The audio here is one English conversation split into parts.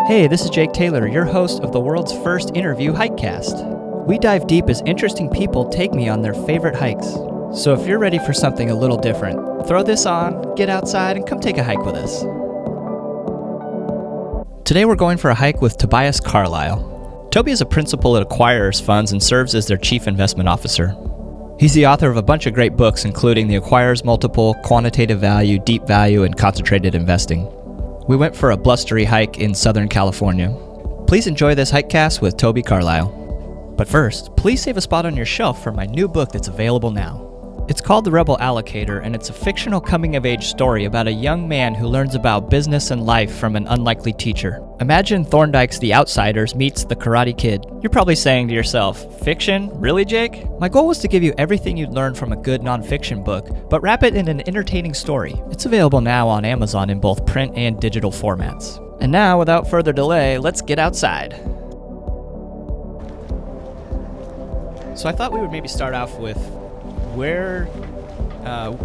Hey, this is Jake Taylor, your host of the world's first interview Hikecast. We dive deep as interesting people take me on their favorite hikes. So if you're ready for something a little different, throw this on, get outside, and come take a hike with us. Today we're going for a hike with Tobias Carlisle. Toby is a principal at Acquirers Funds and serves as their chief investment officer. He's the author of a bunch of great books, including The Acquirers Multiple, Quantitative Value, Deep Value, and Concentrated Investing. We went for a blustery hike in Southern California. Please enjoy this Hikecast with Toby Carlisle. But first, please save a spot on your shelf for my new book that's available now. It's called The Rebel Allocator, and it's a fictional coming-of-age story about a young man who learns about business and life from an unlikely teacher. Imagine Thorndike's The Outsiders meets The Karate Kid. You're probably saying to yourself, fiction? Really, Jake? My goal was to give you everything you'd learn from a good nonfiction book, but wrap it in an entertaining story. It's available now on Amazon in both print and digital formats. And now, without further delay, let's get outside. So I thought we would maybe start off with where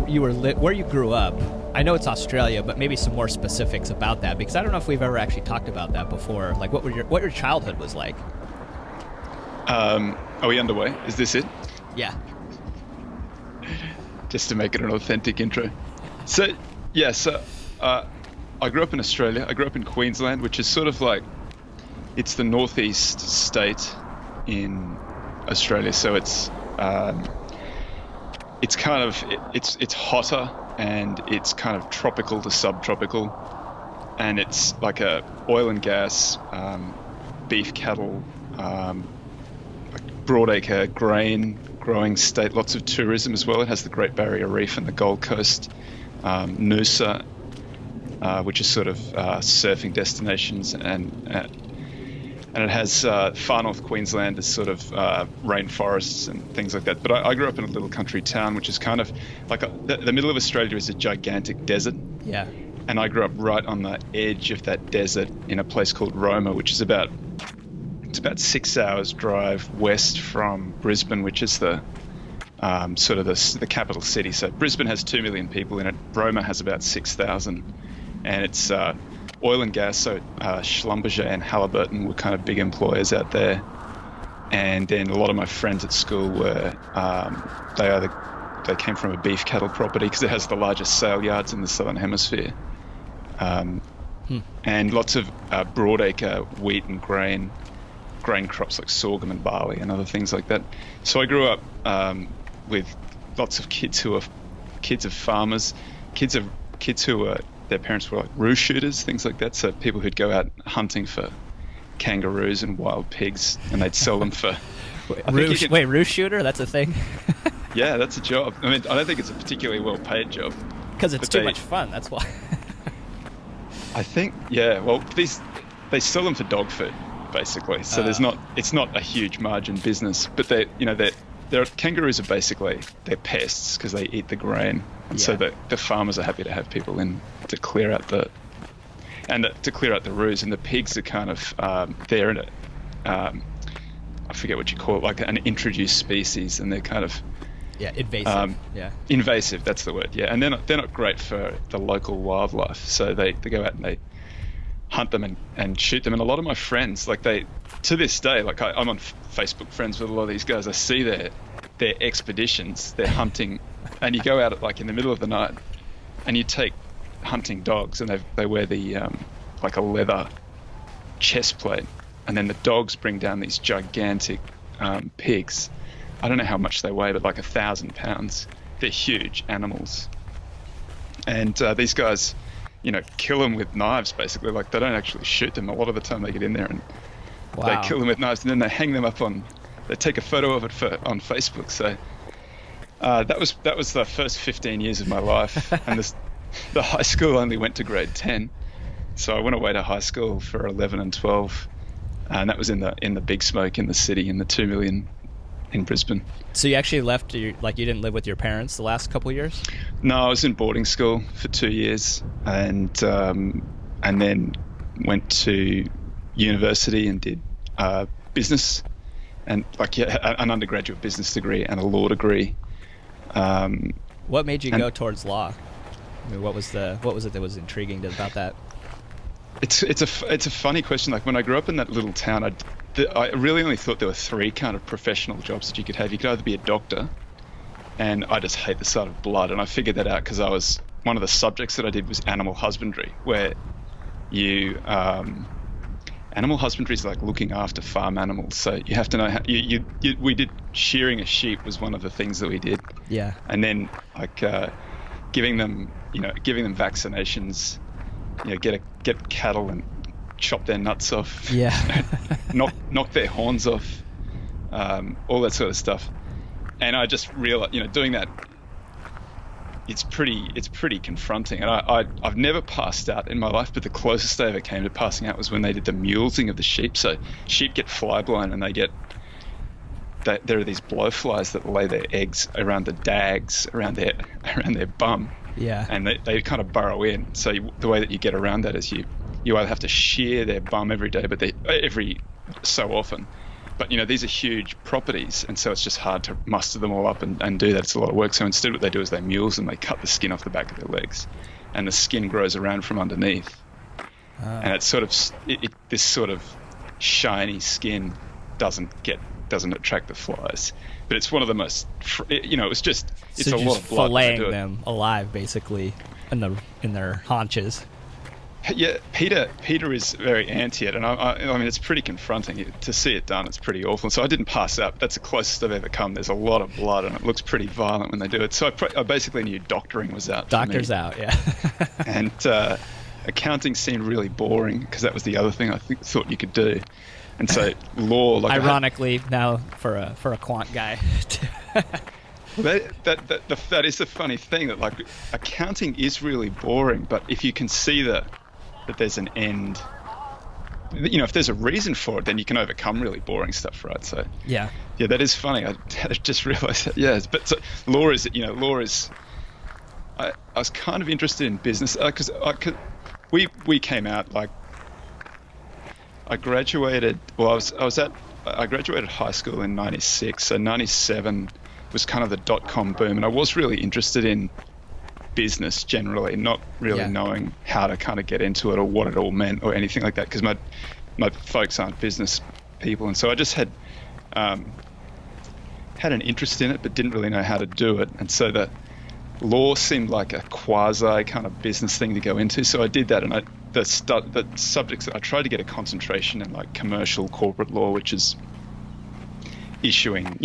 you grew up. I know it's Australia, but maybe some more specifics about that, because I don't know if we've ever actually talked about that before. Like, what your childhood was like. Are we underway? Is this it? Yeah. Just to make it an authentic intro. So I grew up in Australia. I grew up in Queensland, which is sort of like, it's the northeast state in Australia. So it's hotter, and it's kind of tropical to subtropical, and it's like a oil and gas, beef cattle, broadacre grain growing state. Lots of tourism as well. It has the Great Barrier Reef and the Gold Coast, Noosa, which is sort of surfing destinations, and it has far north Queensland as sort of rainforests and things like that. But I grew up in a little country town, which is kind of like the middle of Australia is a gigantic desert. Yeah. And I grew up right on the edge of that desert in a place called Roma, which is about 6 hours drive west from Brisbane, which is the sort of the capital city. So Brisbane has 2 million people in it. Roma has about 6,000, and it's oil and gas, so Schlumberger and Halliburton were kind of big employers out there. And then a lot of my friends at school were, they came from a beef cattle property because it has the largest sale yards in the Southern Hemisphere. And lots of broadacre wheat and grain crops like sorghum and barley and other things like that. So I grew up with lots of kids who are kids of farmers, kids who were, their parents were like roo shooters, things like that. So people who'd go out hunting for kangaroos and wild pigs, and they'd sell them for... Roo shooter? That's a thing? Yeah, that's a job. I mean, I don't think it's a particularly well-paid job. Because it's too much fun, that's why. I think, yeah. Well, they sell them for dog food, basically. So it's not a huge margin business, but their kangaroos are basically, they're pests because they eat the grain, and so the farmers are happy to have people in to clear out the roos, and the pigs are kind of they're in I forget what you call it, like an introduced species, and they're kind of invasive. Invasive, that's the word. Yeah, and they're not great for the local wildlife, so they go out and they hunt them and shoot them. And a lot of my friends, like to this day, like I'm on Facebook friends with a lot of these guys. I see their expeditions, their hunting, and you go out at like in the middle of the night, and you take hunting dogs, and they wear the like a leather chest plate, and then the dogs bring down these gigantic pigs. I don't know how much they weigh, but like 1,000 pounds. They're huge animals, and these guys, kill them with knives, basically. Like, they don't actually shoot them. A lot of the time they get in there and they kill them with knives, and then they hang them up they take a photo of it on Facebook. So that was the first 15 years of my life. And the high school only went to grade 10. So I went away to high school for 11 and 12. And that was in the big smoke in the city, in the 2 million in Brisbane. So you actually left, you didn't live with your parents the last couple of years? No, I was in boarding school for 2 years, and then went to university and did business, and an undergraduate business degree and a law degree. What made you go towards law? I mean, what was it that was intriguing about that? It's a funny question. Like when I grew up in that little town, I really only thought there were three kind of professional jobs that you could have. You could either be a doctor, and I just hate the sight of blood, and I figured that out because one of the subjects that I did was animal husbandry, where animal husbandry is like looking after farm animals. So you have to know how we did shearing a sheep was one of the things that we did. Yeah. And then like giving them vaccinations, get cattle and chop their nuts off. Yeah. knock their horns off, all that sort of stuff. And I just realized, doing that, it's pretty confronting. And I've never passed out in my life, but the closest I ever came to passing out was when they did the mulesing of the sheep. So sheep get fly blown, and there are these blowflies that lay their eggs around the dags around their bum. Yeah. And they kind of burrow in. So the way that you get around that is you either have to shear their bum every day, but every so often. But these are huge properties, and so it's just hard to muster them all up and do that. It's a lot of work. So instead what they do is they mule them, they cut the skin off the back of their legs, and the skin grows around from underneath. And it's sort of this sort of shiny skin doesn't attract the flies. But it's one of the most it's a lot of blood. Filleting them alive basically in their haunches. Yeah, Peter is very anti it, and I mean it's pretty confronting to see it done. It's pretty awful. So I didn't pass out. That's the closest I've ever come. There's a lot of blood, and it looks pretty violent when they do it. So I basically knew doctoring was out. Doctor's out, yeah. And accounting seemed really boring because that was the other thing I thought you could do. And so law, like ironically, now for a quant guy. That is the funny thing, that like accounting is really boring, but if you can see that there's an end, if there's a reason for it, then you can overcome really boring stuff, right? So yeah, that is funny. I just realized that. Yeah, but so law is. I was kind of interested in business because we came out like I graduated. Well, I graduated high school in '96, so '97 was kind of the dot-com boom, and I was really interested in business generally, not really knowing how to kind of get into it or what it all meant or anything like that, because my folks aren't business people, and so I just had an interest in it but didn't really know how to do it, and so the law seemed like a quasi kind of business thing to go into, so I did that. And the subjects that I tried to get a concentration in, like commercial corporate law, which is issuing,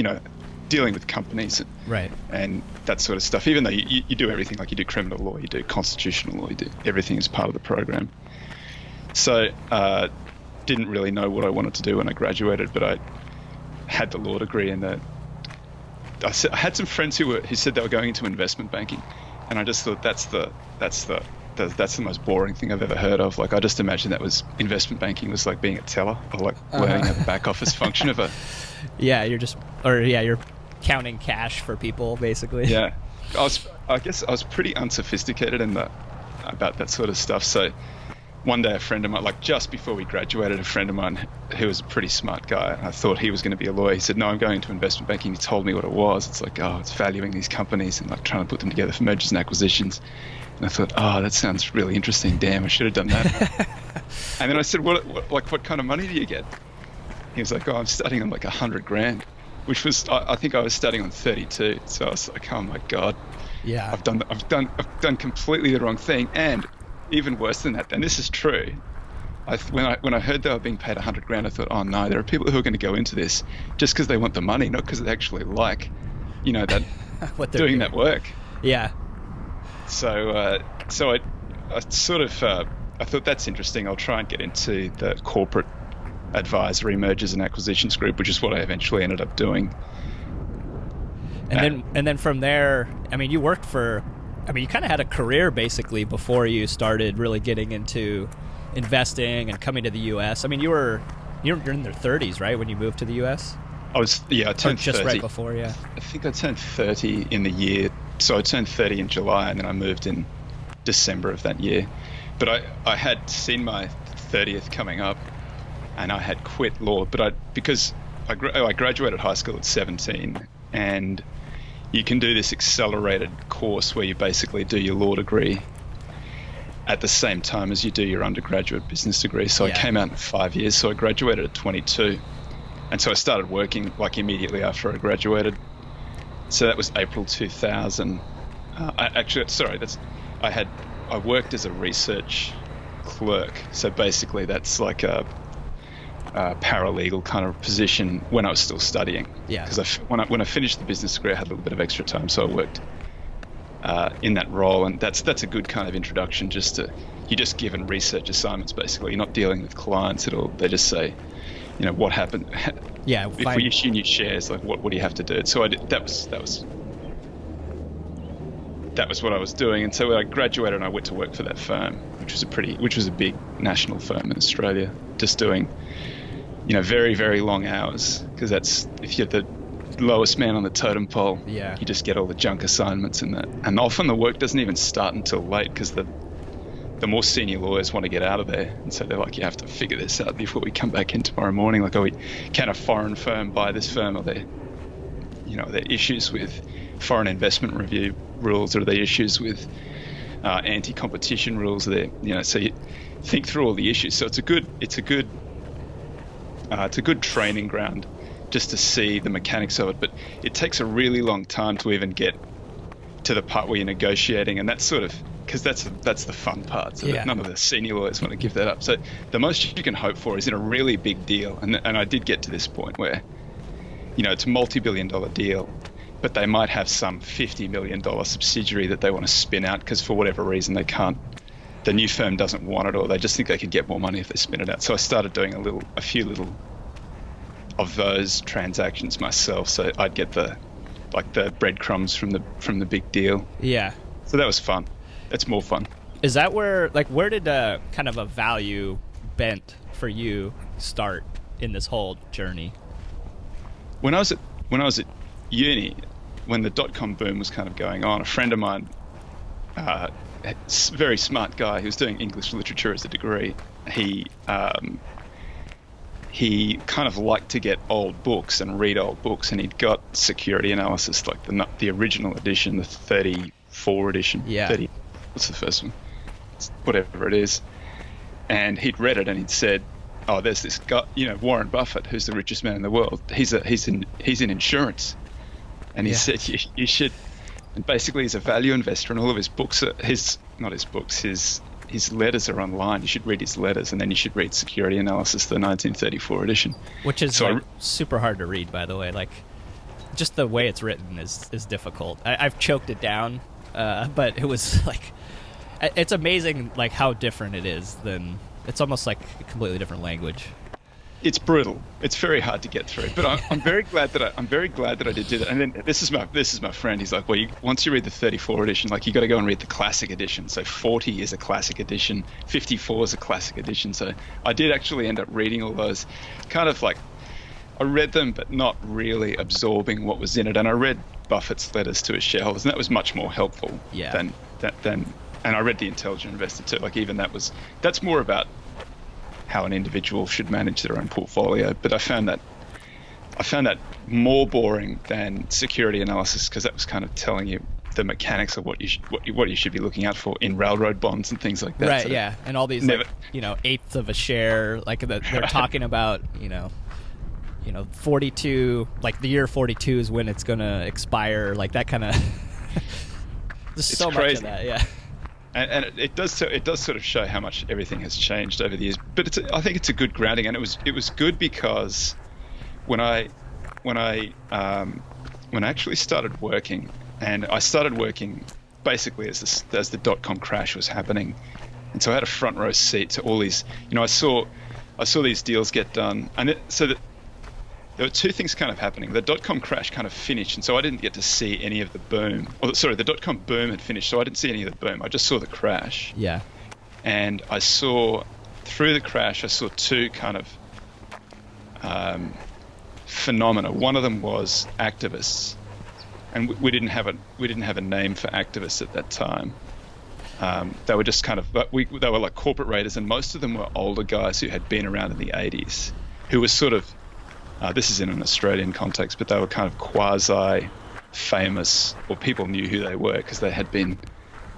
dealing with companies, right, and that sort of stuff. Even though you do everything, like you do criminal law, you do constitutional law, you do everything as part of the program. So didn't really know what I wanted to do when I graduated, but I had the law degree, and I had some friends who said they were going into investment banking, and I just thought that's the most boring thing I've ever heard of. Like I just imagined investment banking was like being a teller or like learning the back office function of a. Yeah, you're counting cash for people basically. Yeah, I guess I was pretty unsophisticated about that sort of stuff. So one day a friend of mine, like just before we graduated, a friend of mine who was a pretty smart guy, and I thought he was going to be a lawyer, he said, no, I'm going into investment banking. He told me what it was. It's like, it's valuing these companies and like trying to put them together for mergers and acquisitions. And I thought, that sounds really interesting. Damn, I should have done that. And then I said, what kind of money do you get? He was like, I'm studying on like $100,000, which was, I think I was studying on 32. So I was like, oh my God, yeah, I've done completely the wrong thing. And even worse than that, and this is true, when I heard they were being paid $100,000, I thought, oh no, there are people who are going to go into this just because they want the money, not because they actually like, that what they're doing that work. Yeah. So I sort of I thought that's interesting. I'll try and get into the corporate advisory mergers and acquisitions group, which is what I eventually ended up doing. And then from there, I mean, you worked for, you kind of had a career basically before you started really getting into investing and coming to the U.S. I mean, you're in their 30s, right, when you moved to the U.S.? I turned just 30. Right before, yeah. I think I turned 30 in the year. So I turned 30 in July, and then I moved in December of that year. But I had seen my 30th coming up, and I had quit law. But because I graduated high school at 17, and you can do this accelerated course where you basically do your law degree at the same time as you do your undergraduate business degree. So I came out in 5 years. So I graduated at 22. And so I started working like immediately after I graduated. So that was April 2000. I worked as a research clerk. So basically that's like a paralegal kind of position when I was still studying. Yeah. Because when I finished the business degree, I had a little bit of extra time. So I worked in that role, and that's a good kind of introduction. You're just given research assignments basically. You're not dealing with clients at all. They just say, what happened. Yeah. If we issue new shares, like what do you have to do? So that was what I was doing. And so when I graduated, and I went to work for that firm, which was a big national firm in Australia, just doing, very, very long hours, because that's, if you're the lowest man on the totem pole, you just get all the junk assignments and that. And often the work doesn't even start until late, because the more senior lawyers want to get out of there, and so they're like, you have to figure this out before we come back in tomorrow morning. Like, can a foreign firm buy this firm? Are there issues with foreign investment review rules? Or are there issues with anti-competition rules? Are there, so you think through all the issues. So it's a good training ground just to see the mechanics of it. But it takes a really long time to even get to the part where you're negotiating, and that's sort of, because that's the fun part. So none of the senior lawyers want to give that up. So the most you can hope for is in a really big deal, and I did get to this point where, it's a multi-billion-dollar deal, but they might have some $50 million subsidiary that they want to spin out because for whatever reason they can't. The new firm doesn't want it, or they just think they could get more money if they spin it out. So I started doing a few little of those transactions myself. So I'd get the breadcrumbs from the big deal. Yeah. So that was fun. It's more fun. Is that where did kind of a value bent for you start in this whole journey? When I was at uni, when the dot-com boom was kind of going on, a friend of mine, very smart guy who was doing English literature as a degree, he kind of liked to get old books and read old books, and he'd got Security Analysis, like the original edition, the 34 edition. Yeah. 30, what's the first one? Whatever it is. And he'd read it, and he'd said, oh, there's this guy, Warren Buffett, who's the richest man in the world. He's in insurance. And he said, you should, and basically he's a value investor, and all of his books his letters are online. You should read his letters, and then you should read Security Analysis, the 1934 edition. Which is super hard to read, by the way. Like, just the way it's written is difficult. I've choked it down, but it was it's amazing like how different it is than, it's almost like a completely different language. It's brutal. It's very hard to get through. But I'm very glad that I did do that. And then this is my friend. He's like, well, once you read the 34 edition, like you got to go and read the classic edition. So 40 is a classic edition, 54 is a classic edition. So I did actually end up reading all those. Kind of like, I read them, but not really absorbing what was in it. And I read Buffett's letters to his shareholders, and that was much more helpful than. And I read The Intelligent Investor too. Like even that's more about how an individual should manage their own portfolio. But I found that more boring than Security Analysis, because that was kind of telling you the mechanics of what you should be looking out for in railroad bonds and things like that. Right. So yeah. And all these eighths of a share, like they're talking about 42, like the year 42 is when it's going to expire, like that kind of. There's so much of that. Yeah. And it does sort of show how much everything has changed over the years. But I think it's a good grounding, and it was good because when I actually started working, and I started working basically as the dot-com crash was happening, and so I had a front row seat to all these. I saw these deals get done, and there were two things kind of happening. The dot-com crash kind of finished, and so I didn't get to see any of the boom. The dot-com boom had finished, so I didn't see any of the boom. I just saw the crash. Yeah. And I saw, through the crash, I saw two kind of phenomena. One of them was activists, and we didn't have a name for activists at that time. They were just kind of, they were like corporate raiders, and most of them were older guys who had been around in the 80s, who were sort of, this is in an Australian context, but they were kind of quasi-famous, or people knew who they were because they had been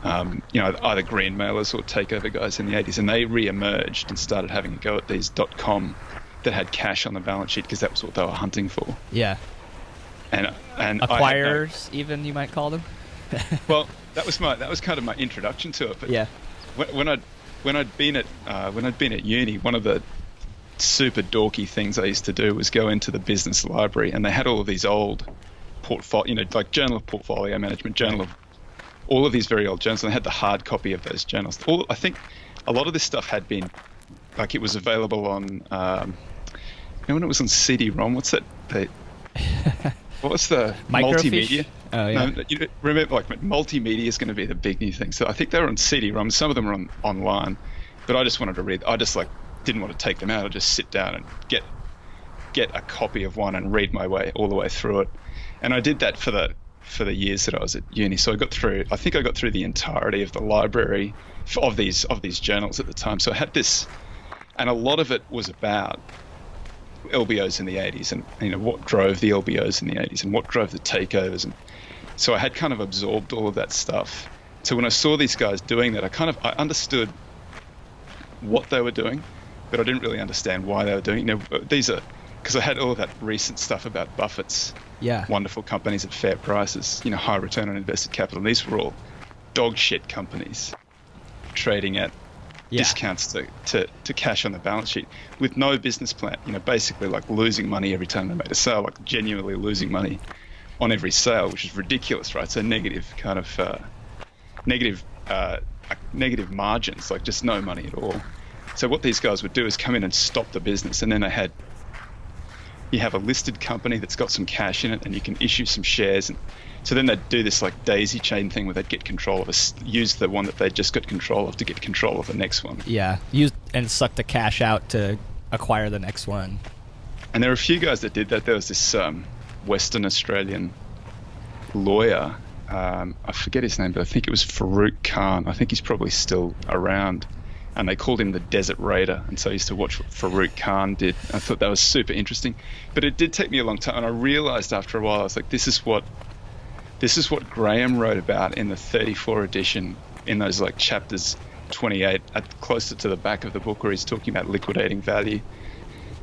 either green mailers or takeover guys in the 80s, and they re-emerged and started having a go at these .com that had cash on the balance sheet because that was what they were hunting for. Yeah. And acquirers, even you might call them. Well, that was kind of my introduction to it. But yeah. When I'd been at uni, one of the super dorky things I used to do was go into the business library, and they had all of these old portfolio, like Journal of Portfolio Management, Journal of all of these very old journals, and they had the hard copy of those journals. I think a lot of this stuff had been, like, it was available on, when it was on CD-ROM, what's that? What was the multimedia? Oh, yeah. No, remember, like, multimedia is going to be the big new thing. So I think they were on CD-ROM. Some of them were online, but I just wanted to read. I just didn't want to take them out. I'd just sit down and get a copy of one and read my way all the way through it. And I did that for the years that I was at uni. So I got through the entirety of the library of these journals at the time. So I had this, and a lot of it was about LBOs in the 80s, and what drove the LBOs in the 80s and what drove the takeovers. And so I had kind of absorbed all of that stuff. So when I saw these guys doing that, I understood what they were doing, but I didn't really understand why they were doing it. These are, because I had all of that recent stuff about Buffett's wonderful companies at fair prices, high return on invested capital. And these were all dog shit companies trading at discounts to cash on the balance sheet with no business plan, basically like losing money every time they made a sale, like genuinely losing money on every sale, which is ridiculous, right? So negative margins, like just no money at all. So what these guys would do is come in and stop the business, and then you have a listed company that's got some cash in it, and you can issue some shares. And so then they'd do this like daisy chain thing where they'd get control of use the one that they just got control of to get control of the next one. Yeah, use and suck the cash out to acquire the next one. And there were a few guys that did that. There was this Western Australian lawyer, I forget his name, but I think it was Farouk Khan. I think he's probably still around. And they called him the Desert Raider. And so I used to watch what Farouk Khan did. I thought that was super interesting. But it did take me a long time. And I realized after a while, I was like, this is what Graham wrote about in the 34 edition, in those like chapters 28, closer to the back of the book, where he's talking about liquidating value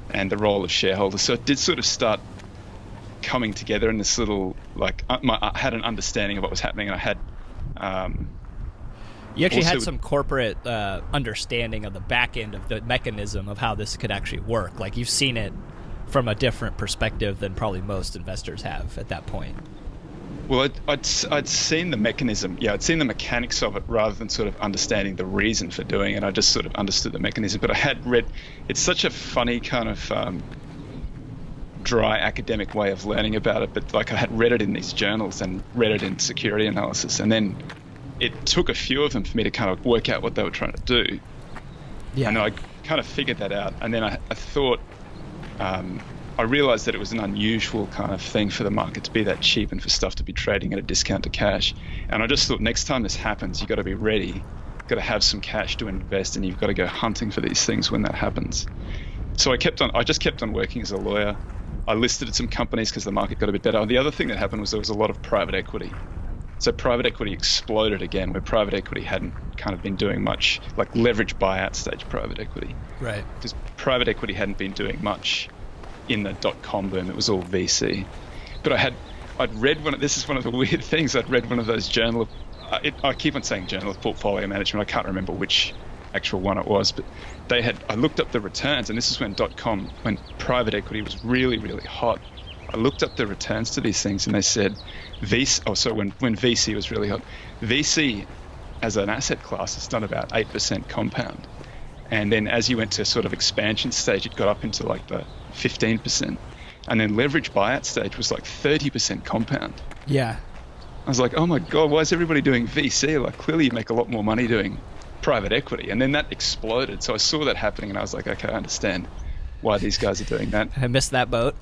and the role of shareholders. So it did sort of start coming together in this little, like, I had an understanding of what was happening, and I had... You actually had some corporate understanding of the back end of the mechanism of how this could actually work. Like, you've seen it from a different perspective than probably most investors have at that point. Well, I'd seen the mechanism. Yeah, I'd seen the mechanics of it rather than sort of understanding the reason for doing it. I just sort of understood the mechanism. But I had read... It's such a funny kind of dry academic way of learning about it. But, like, I had read it in these journals and read it in security analysis. And then... it took a few of them for me to kind of work out what they were trying to do. Yeah. And I kind of figured that out. And then I thought, I realized that it was an unusual kind of thing for the market to be that cheap and for stuff to be trading at a discount to cash. And I just thought, next time this happens, you've got to be ready. You've got to have some cash to invest, and you've got to go hunting for these things when that happens. So I just kept on working as a lawyer. I listed some companies because the market got a bit better. The other thing that happened was there was a lot of private equity. So private equity exploded again, where private equity hadn't kind of been doing much, like leverage buyout stage private equity. Right. Because private equity hadn't been doing much in the .com boom. It was all VC. But I'd read this is one of the weird things. I'd read one of those I keep on saying Journal of Portfolio Management. I can't remember which actual one it was, but I looked up the returns, and this is when when private equity was really, really hot. I looked up the returns to these things, and they said when VC was really hot, VC as an asset class has done about 8% compound. And then as you went to sort of expansion stage, it got up into like the 15%. And then leverage buyout stage was like 30% compound. Yeah. I was like, oh my God, why is everybody doing VC? Like, clearly you make a lot more money doing private equity. And then that exploded. So I saw that happening, and I was like, okay, I understand why these guys are doing that. I missed that boat.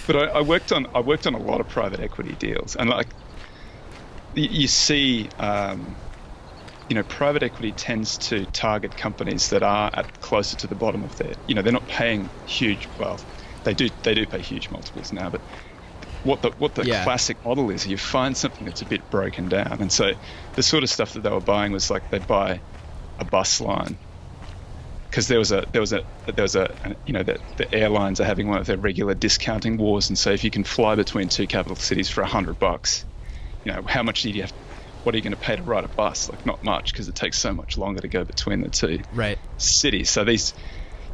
But I worked on a lot of private equity deals, and like you see, private equity tends to target companies that are closer to the bottom of their, they're not paying huge. Well, they do pay huge multiples now, but what the Yeah. classic model is. You find something that's a bit broken down, and so the sort of stuff that they were buying was like they'd buy a bus line because the airlines are having one of their regular discounting wars, and so if you can fly between two capital cities for $100, how much do you have? What are you going to pay to ride a bus? Like not much, because it takes so much longer to go between the two cities. So these,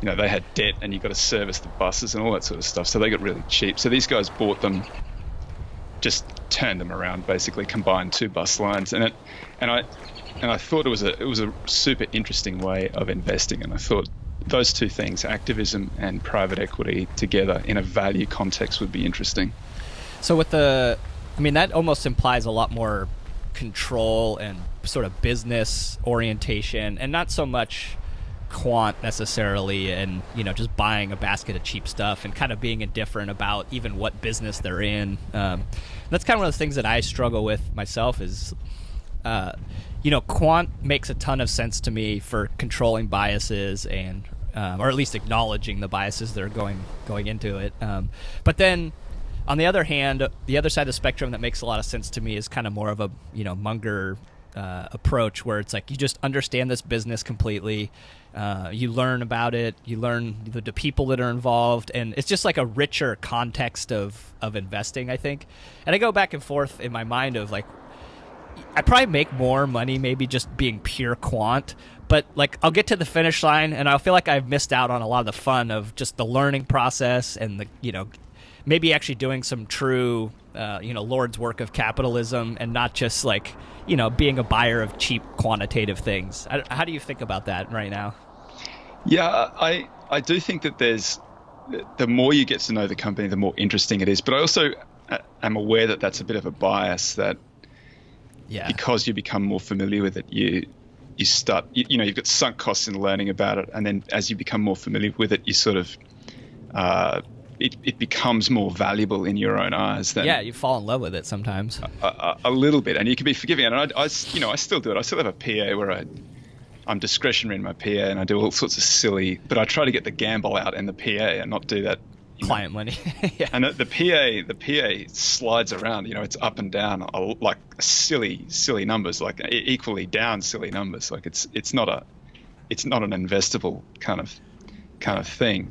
they had debt, and you got to service the buses and all that sort of stuff. So they got really cheap. So these guys bought them, just turned them around, basically combined two bus lines, and I thought it was a super interesting way of investing. And I thought those two things, activism and private equity together in a value context, would be interesting. So that almost implies a lot more control and sort of business orientation, and not so much quant necessarily, and just buying a basket of cheap stuff and kind of being indifferent about even what business they're in. That's kind of one of the things that I struggle with myself is quant makes a ton of sense to me for controlling biases and or at least acknowledging the biases that are going into it, but then on the other hand, the other side of the spectrum that makes a lot of sense to me is kind of more of a Munger approach, where it's like you just understand this business completely, you learn about it, you learn the people that are involved, and it's just like a richer context of investing, I think. And I go back and forth in my mind of like, I probably make more money maybe just being pure quant, but like I'll get to the finish line and I'll feel like I've missed out on a lot of the fun of just the learning process and the maybe actually doing some true, Lord's work of capitalism, and not just like, being a buyer of cheap quantitative things. How do you think about that right now? Yeah, I do think that the more you get to know the company, the more interesting it is. But I also am aware that that's a bit of a bias, that because you become more familiar with it, you start, you've got sunk costs in learning about it. And then as you become more familiar with it, you sort of, it becomes more valuable in your own eyes. You fall in love with it sometimes. A little bit, and you can be forgiving. And I still do it. I still have a PA where I'm discretionary in my PA, and I do all sorts of silly. But I try to get the gamble out in the PA and not do that. Client money. Yeah. And the PA slides around. It's up and down, like silly numbers, like equally down silly numbers. Like it's not an investable kind of thing.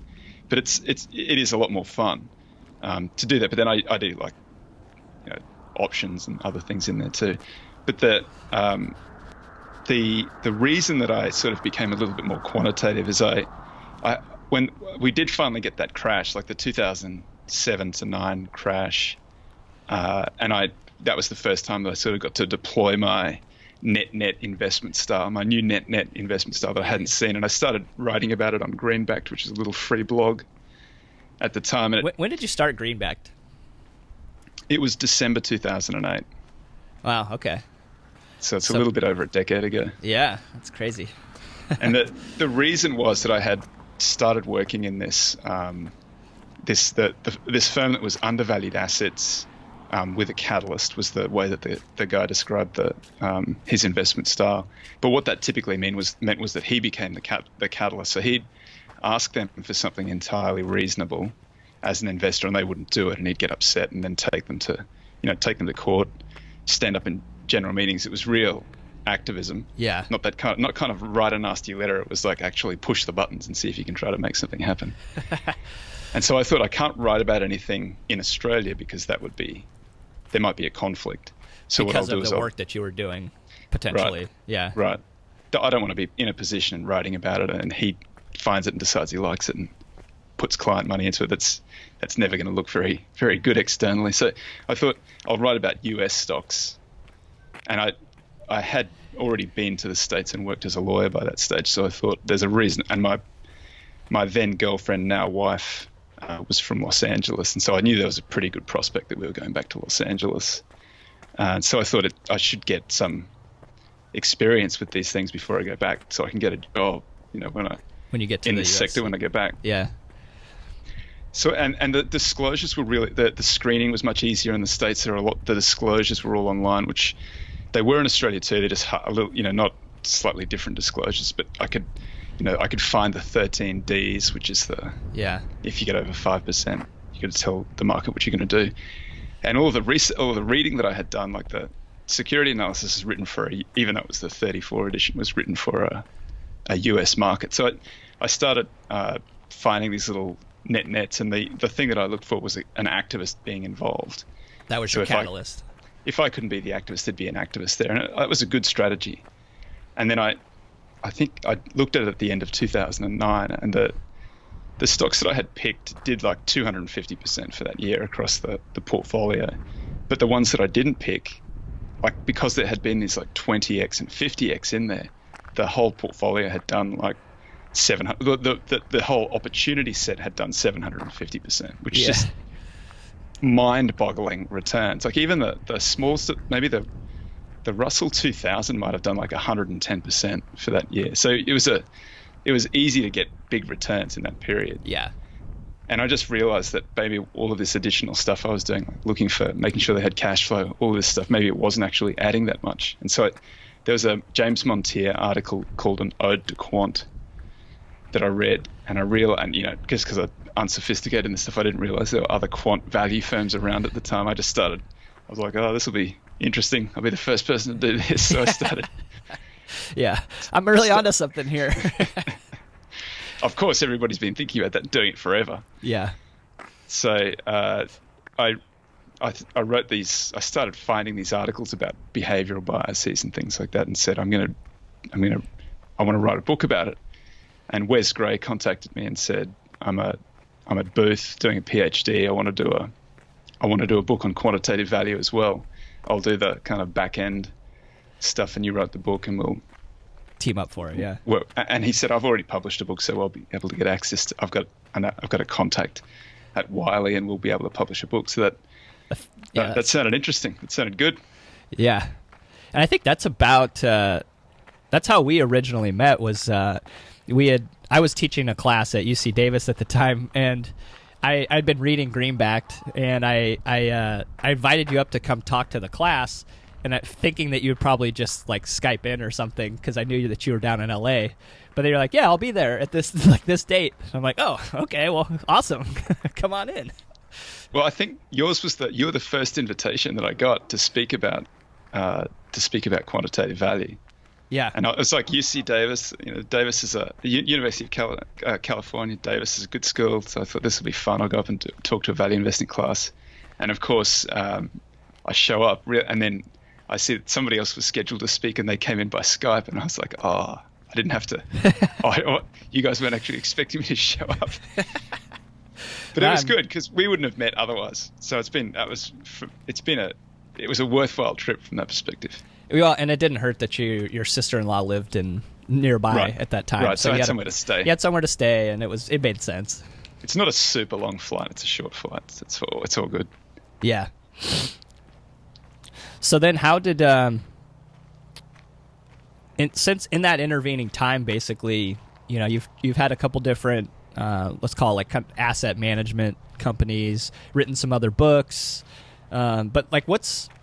But it is a lot more fun to do that. But then I do like options and other things in there too. But the reason that I sort of became a little bit more quantitative is when we did finally get that crash, like the 2007 to 9 crash, and that was the first time that I sort of got to deploy my net investment style, my new net investment style that I hadn't seen. And I started writing about it on Greenbacked, which is a little free blog at the time. And when did you start Greenbacked? It was December 2008. Wow, okay. So it's a little bit over a decade ago. Yeah, that's crazy. And the reason was that I had started working in this this firm that was undervalued assets, with a catalyst, was the way that the guy described his investment style. But what that typically meant was that he became the catalyst. So he'd ask them for something entirely reasonable as an investor, and they wouldn't do it, and he'd get upset and then take them to court, stand up in general meetings. It was real activism. Yeah. Not kind of write a nasty letter. It was like actually push the buttons and see if you can try to make something happen. And so I thought, I can't write about anything in Australia because there might be a conflict. So because what I'll do of the work that you were doing, potentially. Right, yeah. Right. I don't want to be in a position writing about it and he finds it and decides he likes it and puts client money into it. That's never going to look very, very good externally. So I thought I'll write about US stocks. And I had already been to the States and worked as a lawyer by that stage. So I thought there's a reason. And my then girlfriend, now wife, was from Los Angeles. And so I knew there was a pretty good prospect that we were going back to Los Angeles. And so I thought I should get some experience with these things before I go back, so I can get a job, when you get to in this sector when I go back. Yeah. So and the disclosures were really the screening was much easier in the States. The disclosures were all online, which they were in Australia too. They're just a little, not slightly different disclosures, but I could find the 13 Ds, which is if you get over 5%, you got to tell the market what you're going to do. And all the reading that I had done, like the security analysis is written for, even though it was the 34 edition, was written for a US market. So I started finding these little nets, and the thing that I looked for was an activist being involved. That was your catalyst. If I couldn't be the activist, there'd be an activist there, and it was a good strategy. And then I think I looked at it at the end of 2009, and the stocks that I had picked did like 250% for that year across the portfolio. But the ones that I didn't pick, like because there had been these like 20x and 50x in there, the whole portfolio had done like 700. The whole opportunity set had done 750%, which is just mind-boggling returns. Like even the smallest, maybe the Russell 2000 might have done like 110% for that year. So it was easy to get big returns in that period. Yeah. And I just realized that maybe all of this additional stuff I was doing, like looking for, making sure they had cash flow, all this stuff, maybe it wasn't actually adding that much. And so there was a James Montier article called An Ode to Quant that I read, and I realized, and just because I'm unsophisticated in this stuff, I didn't realize there were other quant value firms around at the time. I was like, oh, this will be interesting. I'll be the first person to do this. So I started. Yeah, I'm really onto something here. Of course, everybody's been thinking about that, doing it forever. Yeah. So I wrote these. I started finding these articles about behavioral biases and things like that, and said I want to write a book about it. And Wes Gray contacted me and said, I'm at Booth doing a PhD. I want to do a book on quantitative value as well. I'll do the kind of back end stuff, and you write the book, and we'll team up for it. Yeah. Well, and he said, I've already published a book, so I'll be able to get access to. I've got a contact at Wiley, and we'll be able to publish a book. So that sounded interesting. It sounded good. Yeah, and I think that's about that's how we originally met. Was I was teaching a class at UC Davis at the time, and I'd been reading Greenbacked, and I invited you up to come talk to the class, and thinking that you would probably just like Skype in or something because I knew that you were down in LA. But they were like, "Yeah, I'll be there at this date." I'm like, "Oh, okay, well, awesome, come on in." Well, I think you were the first invitation that I got to speak about quantitative value. Yeah, and it was like UC Davis. Davis is University of California. Davis is a good school, so I thought this will be fun. I'll go up and talk to a value investing class, and of course, I show up, and then I see that somebody else was scheduled to speak, and they came in by Skype, and I was like, oh, I didn't have to. You guys weren't actually expecting me to show up. But it was good because we wouldn't have met otherwise. So it was a worthwhile trip from that perspective. Well, and it didn't hurt that your sister-in-law lived nearby at that time. Right, so I had somewhere to stay. You had somewhere to stay, and it made sense. It's not a super long flight; it's a short flight. It's all good. Yeah. So then, how did since in that intervening time, basically, you've had a couple different let's call it like asset management companies, written some other books, but like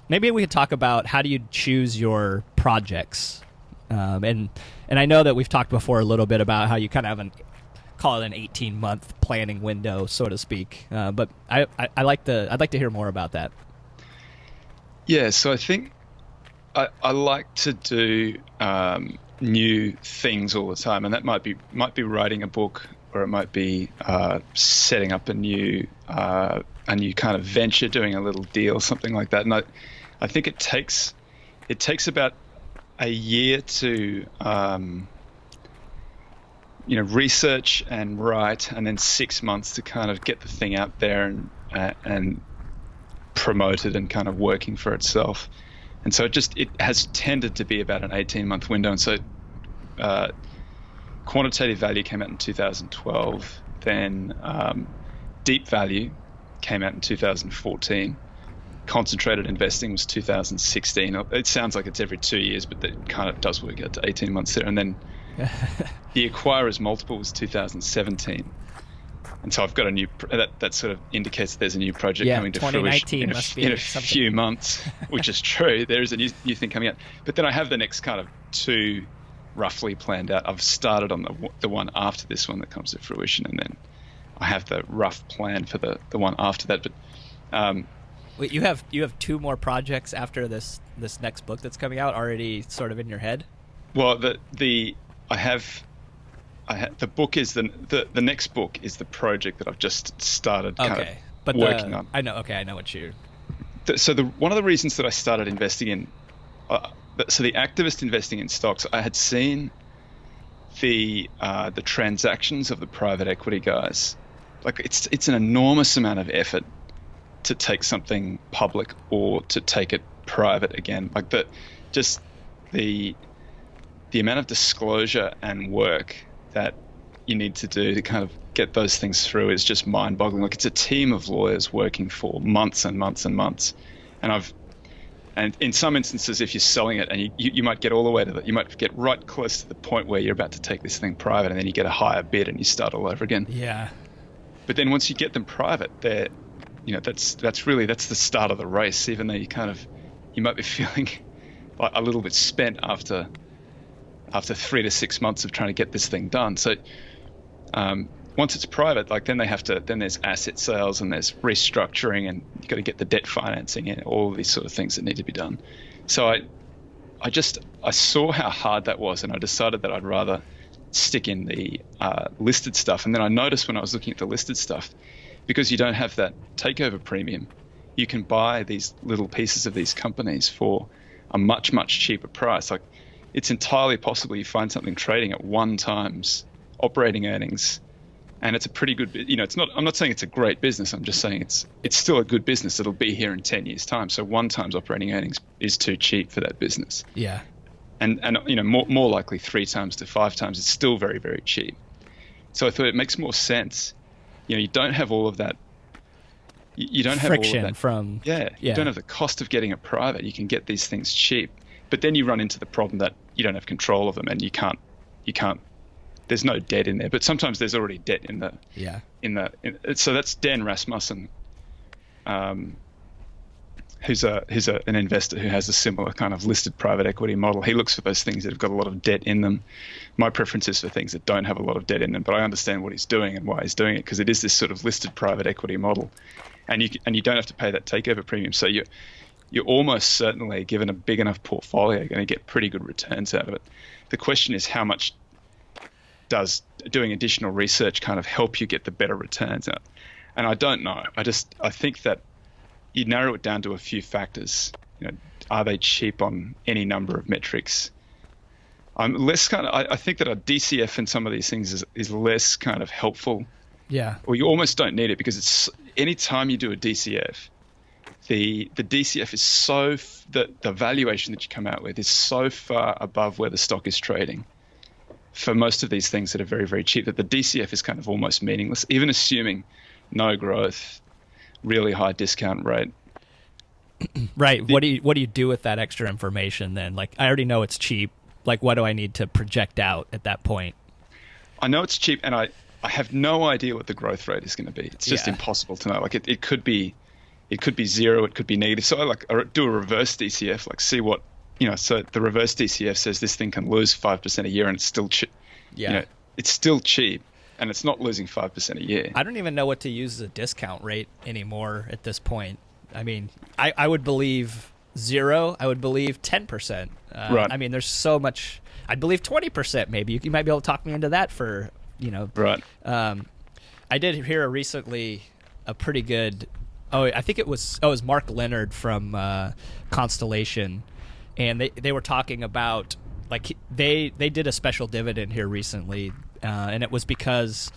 maybe we could talk about how do you choose your projects, and I know that we've talked before a little bit about how you kind of have call it an 18-month planning window, so to speak, but I'd like to hear more about that. Yeah, so I think I like to do new things all the time, and that might be writing a book, or it might be setting up a new kind of venture, doing a little deal, something like that. And I think it takes about a year to research and write, and then 6 months to kind of get the thing out there and promote it and kind of working for itself. And so it has tended to be about an 18-month window. And so Quantitative Value came out in 2012. Then Deep Value came out in 2014. Concentrated Investing was 2016. It sounds like it's every 2 years, but that kind of does work out to 18 months there. And then The Acquirer's Multiple was 2017. And so I've got a new that sort of indicates that there's a new project coming to fruition in a few months, which is true. There is a new thing coming out. But then I have the next kind of two roughly planned out. I've started on the one after this one that comes to fruition, and then I have the rough plan for the one after that. But Wait, you have two more projects after this next book that's coming out already sort of in your head? Well, I have the book is the next book is the project that I've just started working on. I know what you. So one of the reasons that I started investing in, so the activist investing in stocks, I had seen the transactions of the private equity guys. Like it's an enormous amount of effort to take something public or to take it private again. Like the amount of disclosure and work that you need to do to kind of get those things through is just mind-boggling. Like it's a team of lawyers working for months and months and months, and in some instances, if you're selling it and you might get all the way to you might get right close to the point where you're about to take this thing private, and then you get a higher bid and you start all over again. Yeah. But then once you get them private, that's the start of the race. Even though you might be feeling like a little bit spent after 3 to 6 months of trying to get this thing done. So once it's private, then there's asset sales and there's restructuring, and you've got to get the debt financing and all of these sort of things that need to be done. So I saw how hard that was, and I decided that I'd rather stick in the listed stuff. And then I noticed when I was looking at the listed stuff, because you don't have that takeover premium, you can buy these little pieces of these companies for a much, much cheaper price. Like it's entirely possible you find something trading at 1 times operating earnings, and it's a pretty good, I'm not saying it's a great business. I'm just saying it's still a good business. It'll be here in 10 years time. So 1 times operating earnings is too cheap for that business. Yeah. And more likely 3 times to 5 times, it's still very, very cheap. So I thought it makes more sense. You don't have all of that. You don't have friction all of that from. Yeah. You don't have the cost of getting it private. You can get these things cheap, but then you run into the problem that you don't have control of them, and you can't. There's no debt in there, but sometimes there's already debt in the. Yeah. So that's Dan Rasmussen, who's an investor who has a similar kind of listed private equity model. He looks for those things that have got a lot of debt in them. My preference is for things that don't have a lot of debt in them, but I understand what he's doing and why he's doing it, because it is this sort of listed private equity model, and you don't have to pay that takeover premium. So you're almost certainly, given a big enough portfolio, going to get pretty good returns out of it. The question is, how much does doing additional research kind of help you get the better returns out? And I don't know. I think that you narrow it down to a few factors. Are they cheap on any number of metrics? I think that a DCF in some of these things is less kind of helpful. Yeah. Or you almost don't need it, because any time you do a DCF, the DCF is the valuation that you come out with is so far above where the stock is trading for most of these things that are very, very cheap, that the DCF is kind of almost meaningless, even assuming no growth, really high discount rate. Right. What do you do with that extra information then? Like, I already know it's cheap. Like, what do I need to project out at that point? I know it's cheap, and I have no idea what the growth rate is going to be. It's just impossible to know. Like it could be 0, it could be negative. So I do a reverse DCF, like see what, so the reverse DCF says this thing can lose 5% a year, and it's still cheap. Yeah. It's still cheap, and it's not losing 5% a year. I don't even know what to use as a discount rate anymore at this point. I mean, I would believe 0. I would believe 10%. Right. I mean, there's so much. I'd believe 20% maybe. You might be able to talk me into that for, Right. I did hear recently a pretty good. I think it was Mark Leonard from Constellation, and they were talking about, like, they did a special dividend here recently, and it was because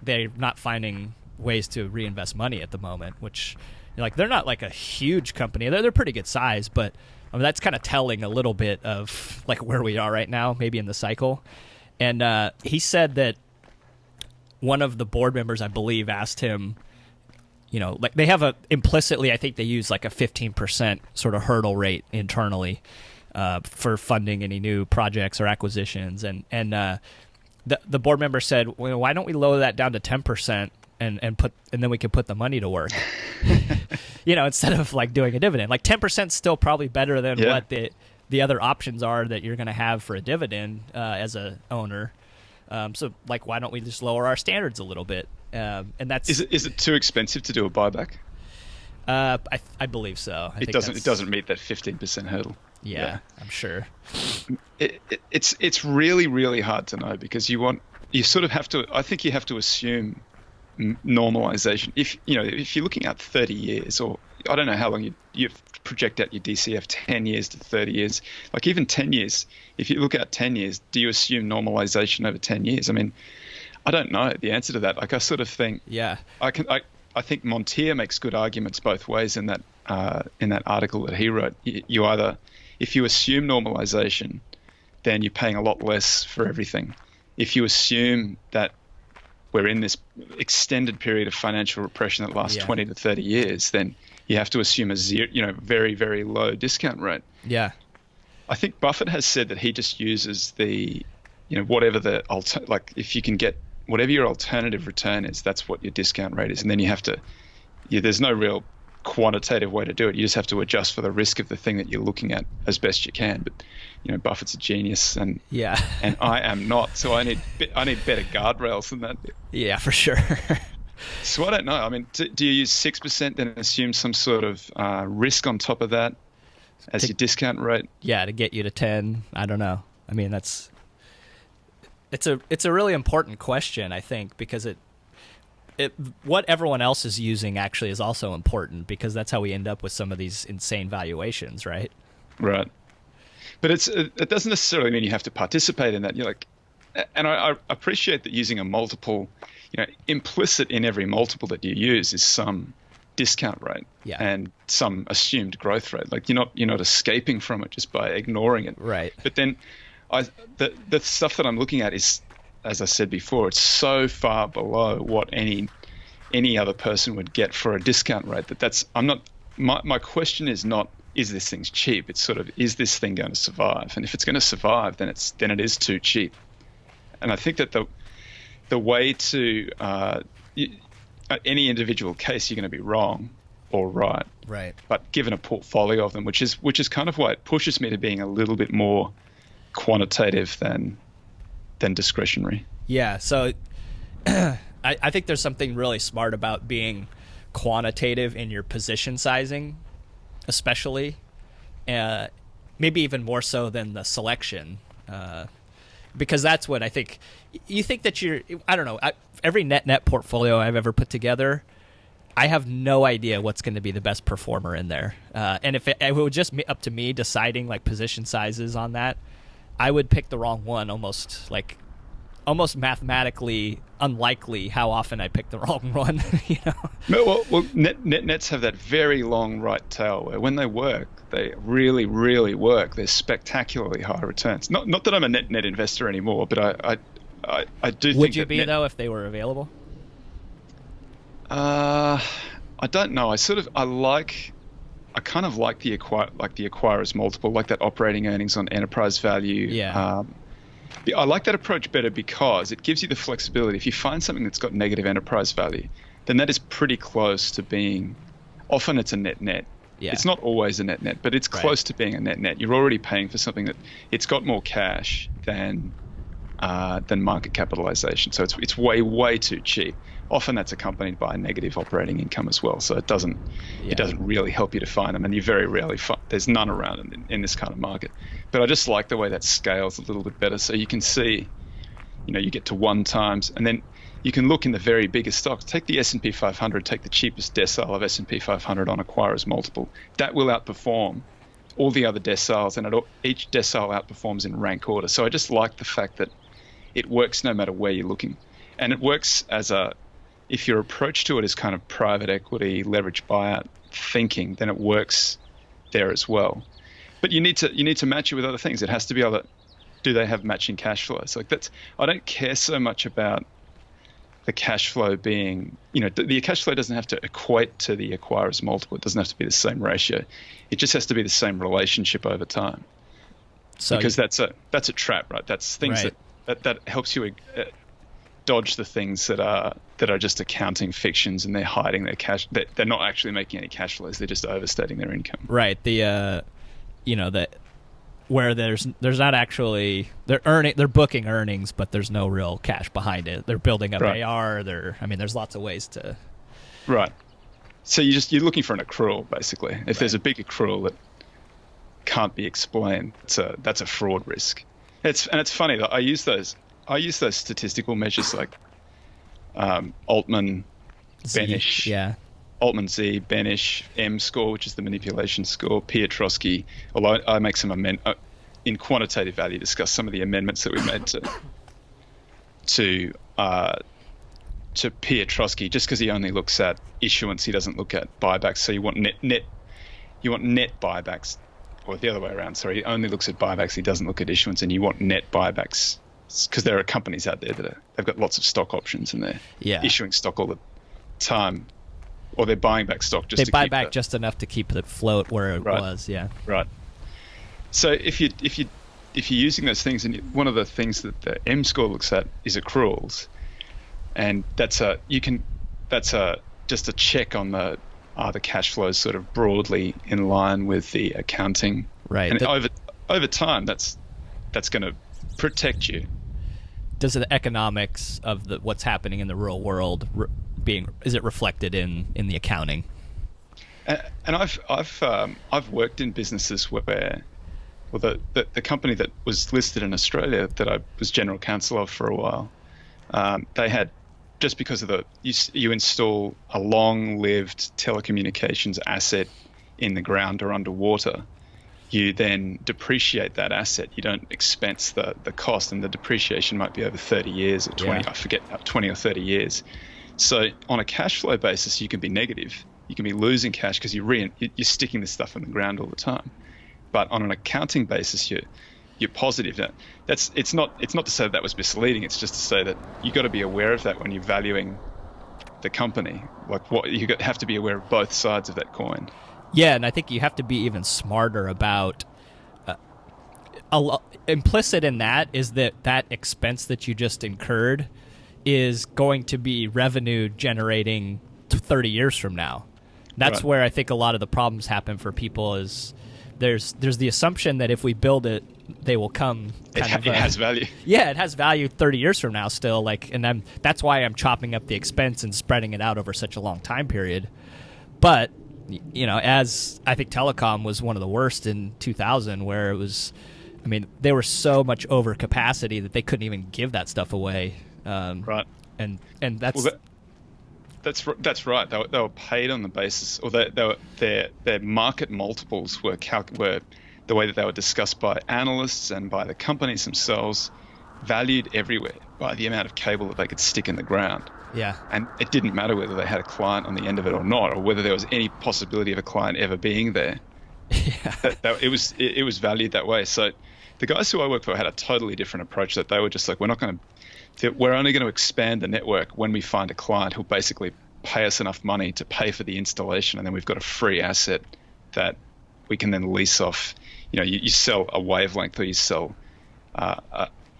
they're not finding ways to reinvest money at the moment, which, like, they're not like a huge company. They're pretty good size, but I mean, that's kind of telling a little bit of like where we are right now, maybe in the cycle. And he said that one of the board members, I believe, asked him, like, they have implicitly, I think they use like a 15% sort of hurdle rate internally for funding any new projects or acquisitions. And the board member said, well, why don't we lower that down to 10%? And then we can put the money to work, instead of like doing a dividend. Like 10% is still probably better than what the other options are that you're going to have for a dividend as a owner. So like, why don't we just lower our standards a little bit? And that's is it too expensive to do a buyback? I believe so. It doesn't meet that 15% hurdle. Yeah, I'm sure. It's really, really hard to know because you sort of have to. I think you have to assume normalization. If you're looking at 30 years, or I don't know how long you project out your DCF, 10 years to 30 years, like even 10 years. If you look at 10 years, do you assume normalization over 10 years? I mean, I don't know the answer to that. Like I sort of think, I think Montier makes good arguments both ways in that article that he wrote. You either, if you assume normalization, then you're paying a lot less for everything. If you assume that we're in this extended period of financial repression that lasts 20 to 30 years, then you have to assume a zero, very, very low discount rate. Yeah. I think Buffett has said that he just uses the, whatever if you can get whatever your alternative return is, that's what your discount rate is. And then you have to, there's no real quantitative way to do it. You just have to adjust for the risk of the thing that you're looking at as best you can. But, Buffett's a genius and I am not. So I need better guardrails than that. Yeah, for sure. So I don't know. I mean, do you use 6% then assume some sort of risk on top of that as your discount rate? Yeah, to get you to 10. I don't know. I mean, it's a really important question, I think, because what everyone else is using actually is also important, because that's how we end up with some of these insane valuations, right? Right. But it doesn't necessarily mean you have to participate in that. You're like, and I appreciate that using a multiple, implicit in every multiple that you use is some discount rate and some assumed growth rate. Like you're not escaping from it just by ignoring it. Right. But then the stuff that I'm looking at is, as I said before, it's so far below what any other person would get for a discount rate my question is not, is this thing cheap? It's sort of, is this thing going to survive? And if it's going to survive, then it is too cheap. And I think that the way to any individual case, you're going to be wrong or right. Right. But given a portfolio of them, which is kind of why it pushes me to being a little bit more quantitative than discretionary. Yeah, so I think there's something really smart about being quantitative in your position sizing, especially, maybe even more so than the selection, because that's what I think. You think that I don't know, every net portfolio I've ever put together, I have no idea what's going to be the best performer in there. And if it would just be up to me deciding like position sizes on that, I would pick the wrong one almost mathematically unlikely how often I pick the wrong one. No, well, nets have that very long right tail where when they work, they really, really work. They're spectacularly high returns. Not that I'm a net investor anymore, but I do think. Would you be though if they were available? I don't know. I kind of like the acquirer's multiple, like that operating earnings on enterprise value. Yeah. I like that approach better because it gives you the flexibility. If you find something that's got negative enterprise value, then that is pretty close to being. Often it's a net. Yeah. It's not always a net, but it's close to being a net. You're already paying for something that it's got more cash than market capitalization. So it's way too cheap. Often that's accompanied by a negative operating income as well. So it doesn't really help you to find them, and you very rarely find. There's none around in this kind of market. But I just like the way that scales a little bit better. So you can see, you get to 1 times, and then you can look in the very biggest stocks. Take the S&P 500, take the cheapest decile of S&P 500 on acquirer's multiple. That will outperform all the other deciles, and each decile outperforms in rank order. So I just like the fact that it works no matter where you're looking, and it works if your approach to it is kind of private equity, leverage buyout thinking, then it works there as well. But you need to match it with other things. It has to be able to, do they have matching cash flows? Like I don't care so much about the cash flow being, the cash flow doesn't have to equate to the acquirer's multiple. It doesn't have to be the same ratio. It just has to be the same relationship over time. So because that's a trap, right? That's things that helps you dodge the things that are just accounting fictions, and they're hiding their cash. They're not actually making any cash flows. They're just overstating their income. Right. That where there's not actually they're booking earnings, but there's no real cash behind it. They're building up AR. There's lots of ways to. Right. So you're looking for an accrual, basically. If there's a big accrual that can't be explained, that's a fraud risk. It's funny that I use those statistical measures like Altman, Benish, Altman Z, Benish, M score, which is the manipulation score, Piotrowski. Although I make some in quantitative value, discuss some of the amendments that we made to Piotrowski, just because he only looks at issuance, he doesn't look at buybacks. So you want net buybacks, or the other way around. Sorry, he only looks at buybacks, he doesn't look at issuance, and you want net buybacks because there are companies out there they've got lots of stock options and they're issuing stock all the time, or they're buying back stock just to buy keep back just enough to keep it float where it was. Yeah. Right. So if you're using those things, and one of the things that the M score looks at is accruals, and that's just a check on the cash flows sort of broadly in line with the accounting. Right. And over time, that's going to protect you. Does the economics of what's happening in the real world is it reflected in the accounting? And I've worked in businesses where, well, the company that was listed in Australia that I was general counsel of for a while, they had, just because of you install a long-lived telecommunications asset in the ground or underwater, you then depreciate that asset. You don't expense the cost, and the depreciation might be over 30 years or 20, I forget, 20 or 30 years. So on a cash flow basis, you can be negative. You can be losing cash because you're sticking this stuff in the ground all the time. But on an accounting basis, you're positive. It's not to say that was misleading. It's just to say that you got to be aware of that when you're valuing the company. Like have to be aware of both sides of that coin. Yeah, and I think you have to be even smarter about. Implicit in that is that expense that you just incurred is going to be revenue generating 30 years from now. That's where I think a lot of the problems happen for people is there's the assumption that if we build it, they will come. It has value. Yeah, it has value 30 years from now still. That's why I'm chopping up the expense and spreading it out over such a long time period. But as I think telecom was one of the worst in 2000, where it was, they were so much over capacity that they couldn't even give that stuff away. Right. And that's. Well, that's right. They were paid on the basis, or their market multiples were the way that they were discussed by analysts and by the companies themselves, valued everywhere by the amount of cable that they could stick in the ground. Yeah. And it didn't matter whether they had a client on the end of it or not, or whether there was any possibility of a client ever being there. Yeah. It was valued that way. So the guys who I work for had a totally different approach. That they were just like, we're only going to expand the network when we find a client who'll basically pay us enough money to pay for the installation, and then we've got a free asset that we can then lease off. You sell a wavelength, or you sell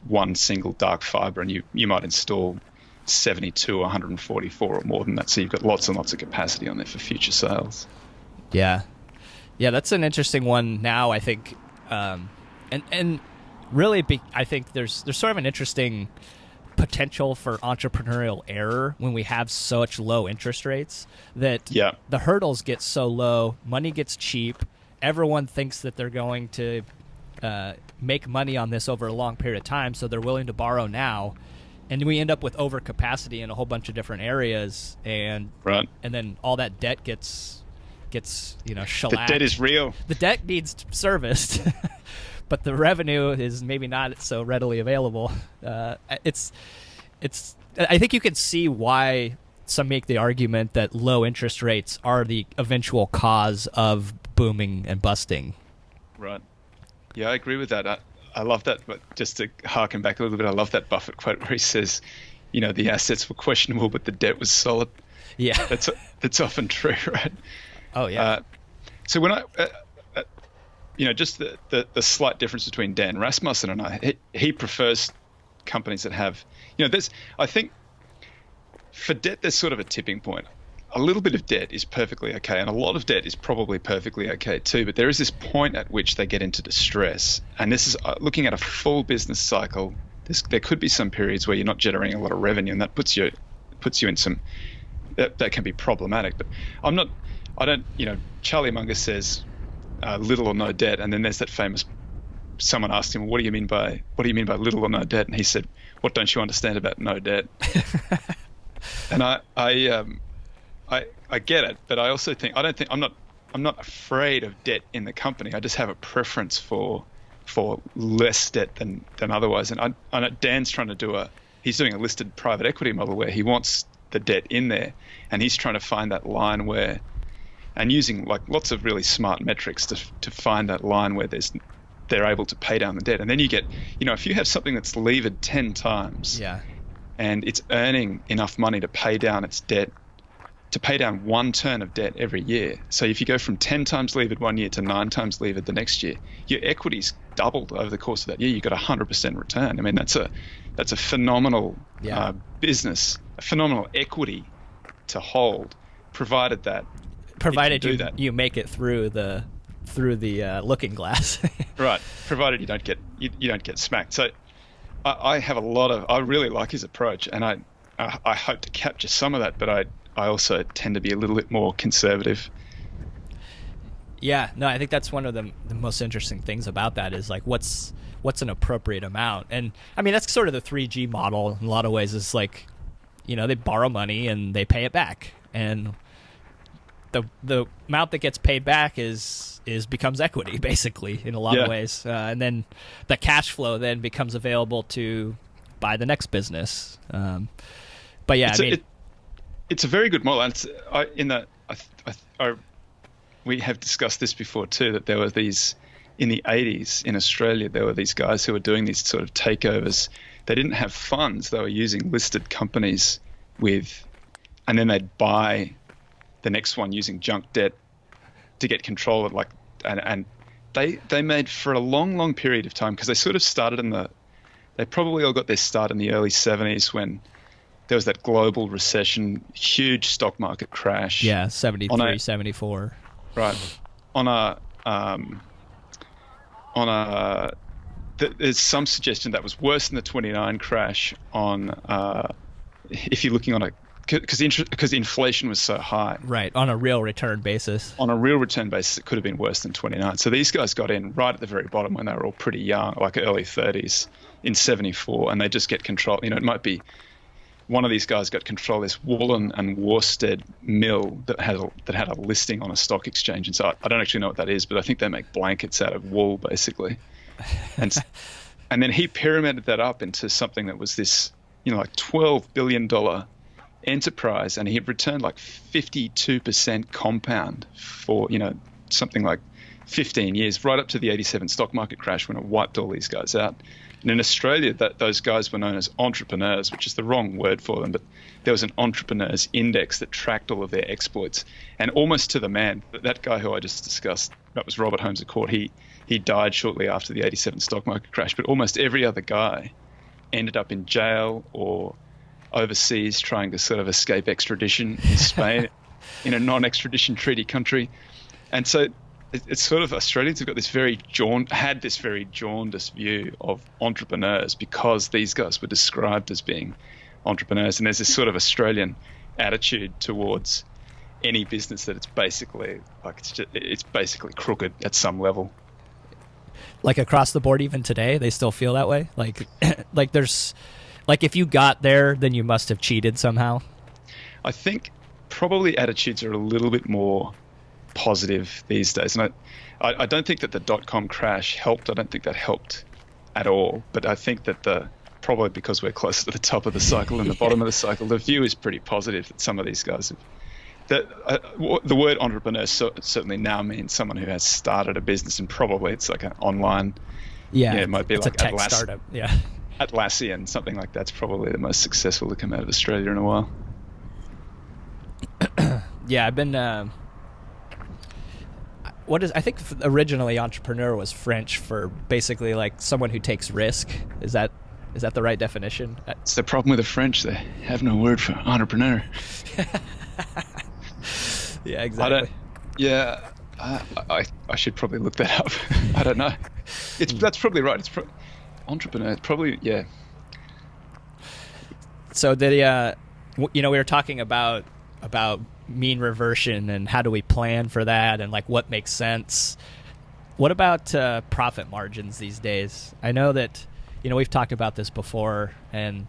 one single dark fiber, and you might install 72 or 144 or more than that. So you've got lots and lots of capacity on there for future sales. Yeah, that's an interesting one. Now I think, and really, I think there's sort of an interesting potential for entrepreneurial error when we have such low interest rates that the hurdles get so low, money gets cheap, everyone thinks that they're going to make money on this over a long period of time, so they're willing to borrow now, and we end up with overcapacity in a whole bunch of different areas, and then all that debt gets shellacked. The debt is real. The debt needs serviced. But the revenue is maybe not so readily available. I think you can see why some make the argument that low interest rates are the eventual cause of booming and busting. Right. Yeah, I agree with that. I love that. But just to harken back a little bit, I love that Buffett quote where he says, the assets were questionable, but the debt was solid. Yeah. That's often true, right? Oh, yeah. So when just the slight difference between Dan Rasmussen and I, he prefers companies that have, I think for debt, there's sort of a tipping point. A little bit of debt is perfectly okay, and a lot of debt is probably perfectly okay too, but there is this point at which they get into distress. And this is looking at a full business cycle. There could be some periods where you're not generating a lot of revenue, and that puts you in some that can be problematic. But Charlie Munger says little or no debt, and then there's that famous. Someone asked him, "What do you mean by little or no debt?" And he said, "What don't you understand about no debt?" And I get it, but I also think I'm not afraid of debt in the company. I just have a preference for less debt than otherwise. And I know Dan's trying to he's doing a listed private equity model where he wants the debt in there, and he's trying to find that line where, and using like lots of really smart metrics to find that line where they're able to pay down the debt. And then you get, if you have something that's levered 10 times, and it's earning enough money to pay down its debt, to pay down one turn of debt every year. So if you go from 10 times levered one year to 9 times levered the next year, your equity's doubled over the course of that year. You got 100% return. I mean, that's a phenomenal business, a phenomenal equity to hold, provided you make it through the looking glass. Right, provided you don't get smacked. So I really like his approach, and I hope to capture some of that, but I also tend to be a little bit more conservative. Yeah, no, I think that's one of the most interesting things about that is like what's an appropriate amount. And I mean, that's sort of the 3G model in a lot of ways. Is like, they borrow money and they pay it back, and the amount that gets paid back becomes equity basically in a lot of ways, and then the cash flow then becomes available to buy the next business. But yeah, it's a very good model. And we have discussed this before too, that there were these in the 80s in Australia. There were these guys who were doing these sort of takeovers. They didn't have funds. They were using listed companies and then they'd buy the next one using junk debt to get control of and they made for a long period of time, because they sort of started they probably all got their start in the early 70s when there was that global recession, huge stock market crash. Yeah, 73, 74. Right. There's some suggestion that was worse than the 29 crash if you're looking on because inflation was so high. Right, on a real return basis. On a real return basis, it could have been worse than 29. So these guys got in right at the very bottom when they were all pretty young, like early 30s in 74, and they just get control. It might be one of these guys got control of this Woolen and Worsted mill that had a listing on a stock exchange. And so I don't actually know what that is, but I think they make blankets out of wool, basically. And then he pyramided that up into something that was this, like $12 billion enterprise, and he returned like 52% compound for, something like 15 years, right up to the 87 stock market crash when it wiped all these guys out. And in Australia, those guys were known as entrepreneurs, which is the wrong word for them, but there was an entrepreneurs index that tracked all of their exploits. And almost to the man, that guy who I just discussed, that was Robert Holmes à Court, he died shortly after the 87 stock market crash, but almost every other guy ended up in jail or overseas trying to sort of escape extradition in Spain in a non-extradition treaty country. And so it's sort of, Australians have got this very jaundiced view of entrepreneurs because these guys were described as being entrepreneurs. And there's this sort of Australian attitude towards any business that it's basically crooked at some level. Like across the board, even today, they still feel that way. Like there's, like if you got there, then you must have cheated somehow. I think probably attitudes are a little bit more positive these days, and I don't think that the .com crash helped. I don't think that helped at all. But I think that probably because we're closer to the top of the cycle than the bottom of the cycle, the view is pretty positive that some of these guys have. The word entrepreneur certainly now means someone who has started a business, and probably it's like an online. Yeah, it might be it's like a tech startup. Yeah, Atlassian, something like that's probably the most successful to come out of Australia in a while. Yeah, I've been. I think originally entrepreneur was French for basically like someone who takes risk. Is that the right definition? It's the problem with the French; they have no word for entrepreneur. Yeah, exactly. I should probably look that up. I don't know. That's probably right. It's entrepreneur. Probably, yeah. So we were talking about about mean reversion and how do we plan for that and like what makes sense. What about profit margins these days? I know that, we've talked about this before, and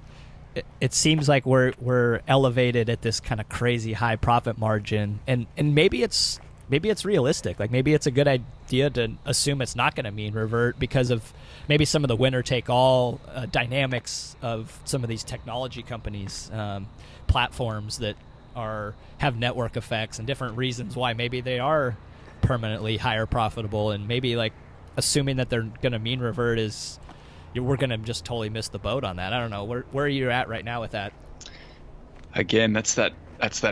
it seems like we're elevated at this kind of crazy high profit margin, and maybe it's realistic. Like maybe it's a good idea to assume it's not going to mean revert because of maybe some of the winner take all dynamics of some of these technology companies, platforms that have network effects and different reasons why maybe they are permanently higher profitable, and maybe like assuming that they're going to mean revert is we're going to just totally miss the boat on that. I don't know. Where are you at right now with that? Again, that's that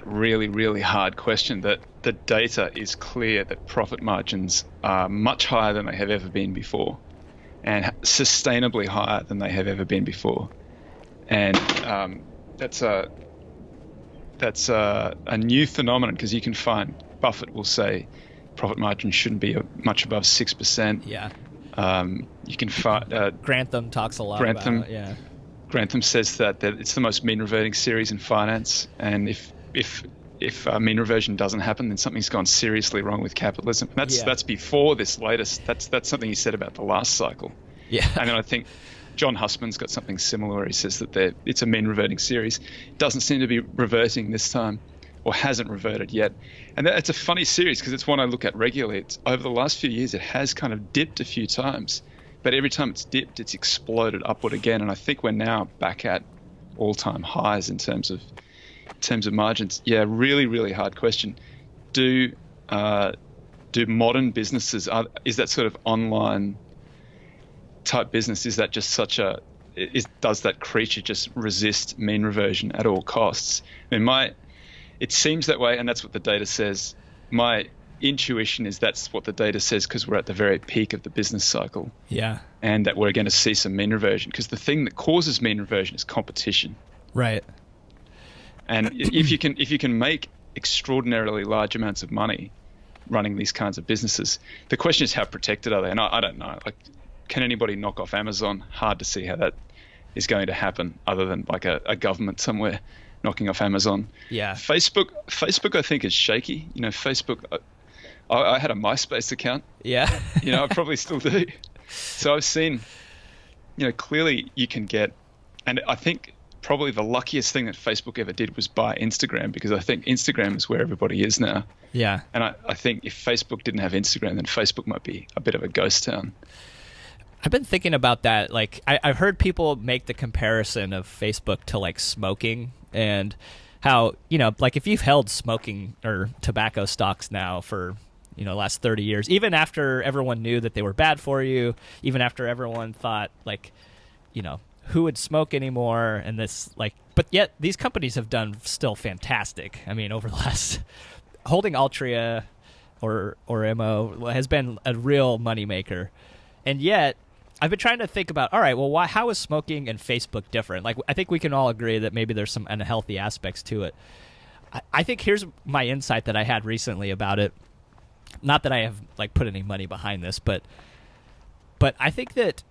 really, really hard question. That the data is clear that profit margins are much higher than they have ever been before, and sustainably higher than they have ever been before. And that's a new phenomenon, because you can find Buffett will say profit margin shouldn't be much above 6%. Yeah. You can find Grantham talks a lot about it. Yeah. Grantham says that it's the most mean reverting series in finance, and if mean reversion doesn't happen, then something's gone seriously wrong with capitalism. That's before this latest. That's something he said about the last cycle. Yeah. And then I think John Hussman's got something similar where he says that it's a mean reverting series. It doesn't seem to be reverting this time, or hasn't reverted yet. And it's a funny series because it's one I look at regularly. Over the last few years, it has kind of dipped a few times, but every time it's dipped, it's exploded upward again. And I think we're now back at all-time highs in terms of margins. Yeah, really, really hard question. Do modern businesses, is that sort of online type business, is that just does that creature just resist mean reversion at all costs? I mean, it seems that way, and that's what the data says. My intuition is that's what the data says because we're at the very peak of the business cycle. Yeah. And that we're going to see some mean reversion, because the thing that causes mean reversion is competition. Right. And if you can make extraordinarily large amounts of money running these kinds of businesses, the question is how protected are they? And I don't know. Like, can anybody knock off Amazon? Hard to see how that is going to happen, other than like a government somewhere knocking off Amazon. Yeah. Facebook I think is shaky. Facebook, I had a MySpace account. Yeah. I probably still do. So I've seen, clearly you can get, and I think probably the luckiest thing that Facebook ever did was buy Instagram, because I think Instagram is where everybody is now. Yeah. And I think if Facebook didn't have Instagram, then Facebook might be a bit of a ghost town. I've been thinking about that. Like, I've heard people make the comparison of Facebook to like smoking, and how, like if you've held smoking or tobacco stocks now for, the last 30 years, even after everyone knew that they were bad for you, even after everyone thought like, who would smoke anymore, and this like, but yet these companies have done still fantastic. I mean, over the last, holding Altria or MO has been a real moneymaker. And yet I've been trying to think about, all right, well, how is smoking and Facebook different? Like, I think we can all agree that maybe there's some unhealthy aspects to it. I think here's my insight that I had recently about it. Not that I have like put any money behind this, but I think that,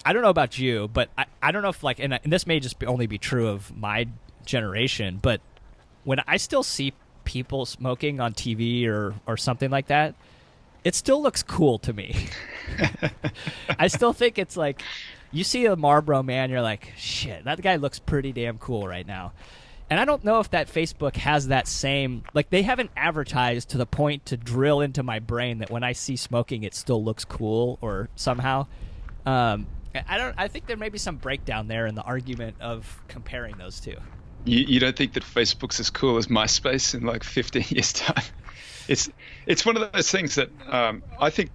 I don't know about you, but I don't know if like, and this may just only be true of my generation, but when I still see people smoking on TV or something like that, it still looks cool to me. I still think it's like, you see a Marlboro Man, you're like, shit, that guy looks pretty damn cool right now. And I don't know if that Facebook has that same, like, they haven't advertised to the point to drill into my brain that when I see smoking, it still looks cool or somehow. I think there may be some breakdown there in the argument of comparing those two. You don't think that Facebook's as cool as MySpace in like 15 years' time? It's one of those things that I think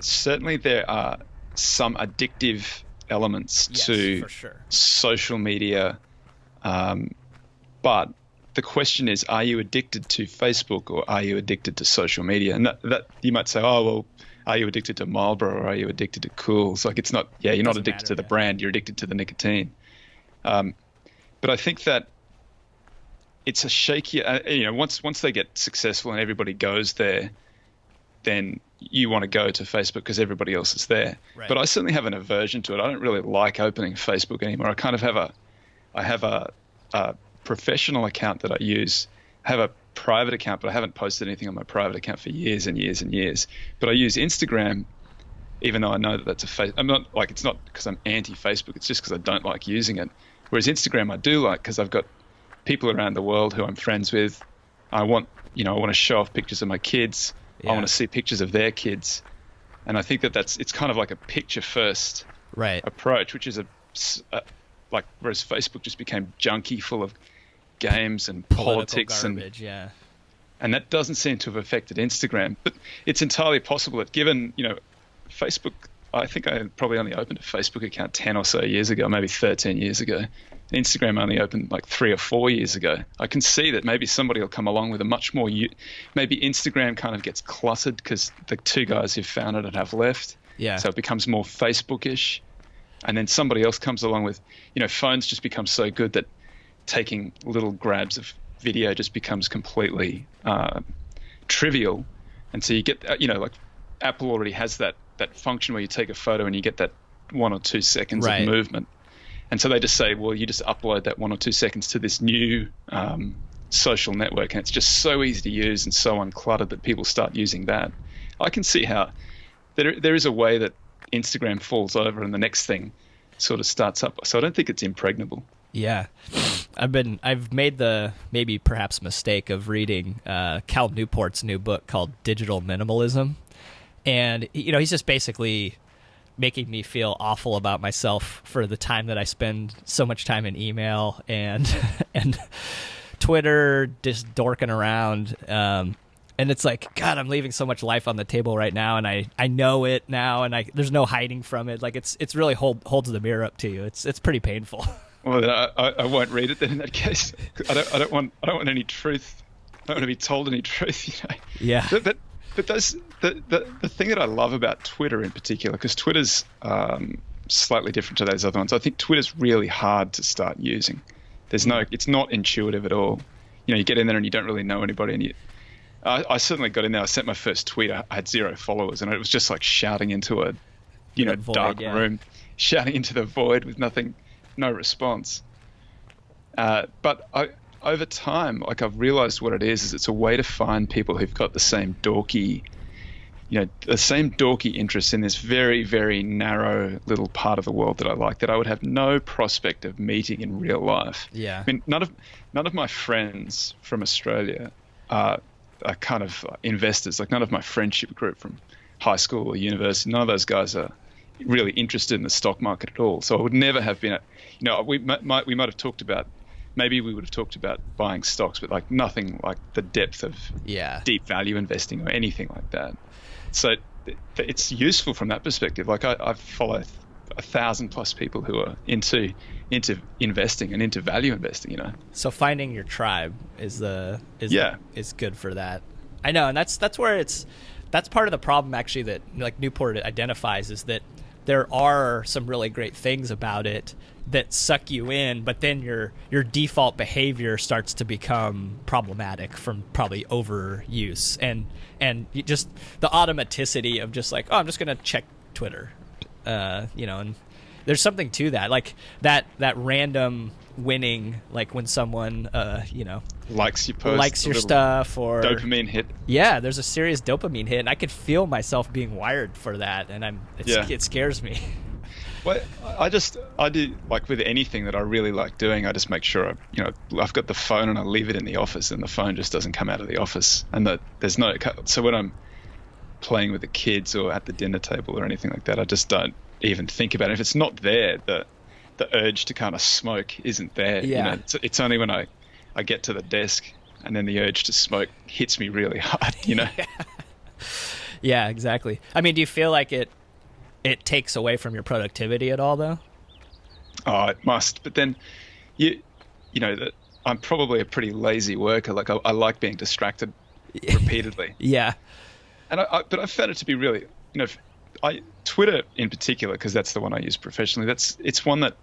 certainly there are some addictive elements to for sure. social media, but the question is, are you addicted to Facebook or are you addicted to social media? And that you might say, oh well, are you addicted to Marlboro or are you addicted to Cools? Like, it's not. Yeah, you're not addicted to the brand. You're addicted to the nicotine. But I think that it's a shaky. Once they get successful and everybody goes there, then you want to go to Facebook because everybody else is there. Right. But I certainly have an aversion to it. I don't really like opening Facebook anymore. I kind of have a professional account that I use have a private account, but I haven't posted anything on my private account for years and years and years. But I use Instagram, even though I know that that's I'm not like, it's not because I'm anti-Facebook, it's just because I don't like using it. Whereas Instagram I do like, because I've got people around the world who I'm friends with. I want to show off pictures of my kids. Yeah. I want to see pictures of their kids. And I think that it's kind of like a picture first approach, which is like, whereas Facebook just became junky, full of games and politics garbage, and that doesn't seem to have affected Instagram. But it's entirely possible that, given, Facebook, I think I probably only opened a Facebook account 10 or so years ago, maybe 13 years ago. Instagram only opened like 3 or 4 years ago. I can see that maybe somebody will come along with a much more, maybe Instagram kind of gets cluttered because the two guys who founded it have left. Yeah. So it becomes more Facebook-ish. And then somebody else comes along with, phones just become so good that taking little grabs of video just becomes completely trivial. And so you get, like Apple already has that function where you take a photo and you get that 1 or 2 seconds of movement. And so they just say, well, you just upload that 1 or 2 seconds to this new social network, and it's just so easy to use and so uncluttered that people start using that. I can see how there is a way that Instagram falls over and the next thing sort of starts up. So I don't think it's impregnable. Yeah. I've made the maybe perhaps mistake of reading Cal Newport's new book called Digital Minimalism. And, he's just basically making me feel awful about myself for the time that I spend so much time in email and Twitter, just dorking around. And it's like, God, I'm leaving so much life on the table right now, and I know it now, and there's no hiding from it. Like it's really holds the mirror up to you. It's pretty painful. Well, I won't read it then in that case. I don't want any truth. I don't want to be told any truth. Yeah. But that's the thing that I love about Twitter in particular, because Twitter's slightly different to those other ones. I think Twitter's really hard to start using. It's not intuitive at all. You get in there and you don't really know anybody, and I certainly got in there. I sent my first tweet. I had 0 followers, and it was just like shouting into a void, dark room, shouting into the void with no response. But over time, like, I've realized what it is it's a way to find people who've got the same dorky interests in this very, very narrow little part of the world that I like, that I would have no prospect of meeting in real life. Yeah. I mean, none of my friends from Australia are kind of investors. Like, none of my friendship group from high school or university, none of those guys are really interested in the stock market at all. So I would never have been we might have talked about, maybe we would have talked about buying stocks, but like nothing like the depth of deep value investing or anything like that. So it's useful from that perspective. Like, I follow 1,000+ people who are into investing and into value investing. So finding your tribe is good for that. I know, and that's part of the problem actually that, like, Newport identifies, is that there are some really great things about it that suck you in, but then your default behavior starts to become problematic from probably overuse and just the automaticity of just like, oh, I'm just gonna check Twitter, and there's something to that, like that random winning, like when someone likes your post, likes your stuff, or dopamine hit. Yeah, there's a serious dopamine hit, and I could feel myself being wired for that, and it scares me. Well, I do, like with anything that I really like doing, I just make sure I've got the phone and I leave it in the office, and the phone just doesn't come out of the office, and there's no, so when I'm playing with the kids or at the dinner table or anything like that, I just don't even think about it. If it's not there, the urge to kind of smoke isn't there. Yeah. It's only when I get to the desk and then the urge to smoke hits me really hard. Yeah, exactly. I mean, do you feel like it takes away from your productivity at all, though? Oh, it must. But then, that I'm probably a pretty lazy worker. Like, I like being distracted repeatedly. Yeah. But I found it to be really, Twitter in particular, because that's the one I use professionally. It's one that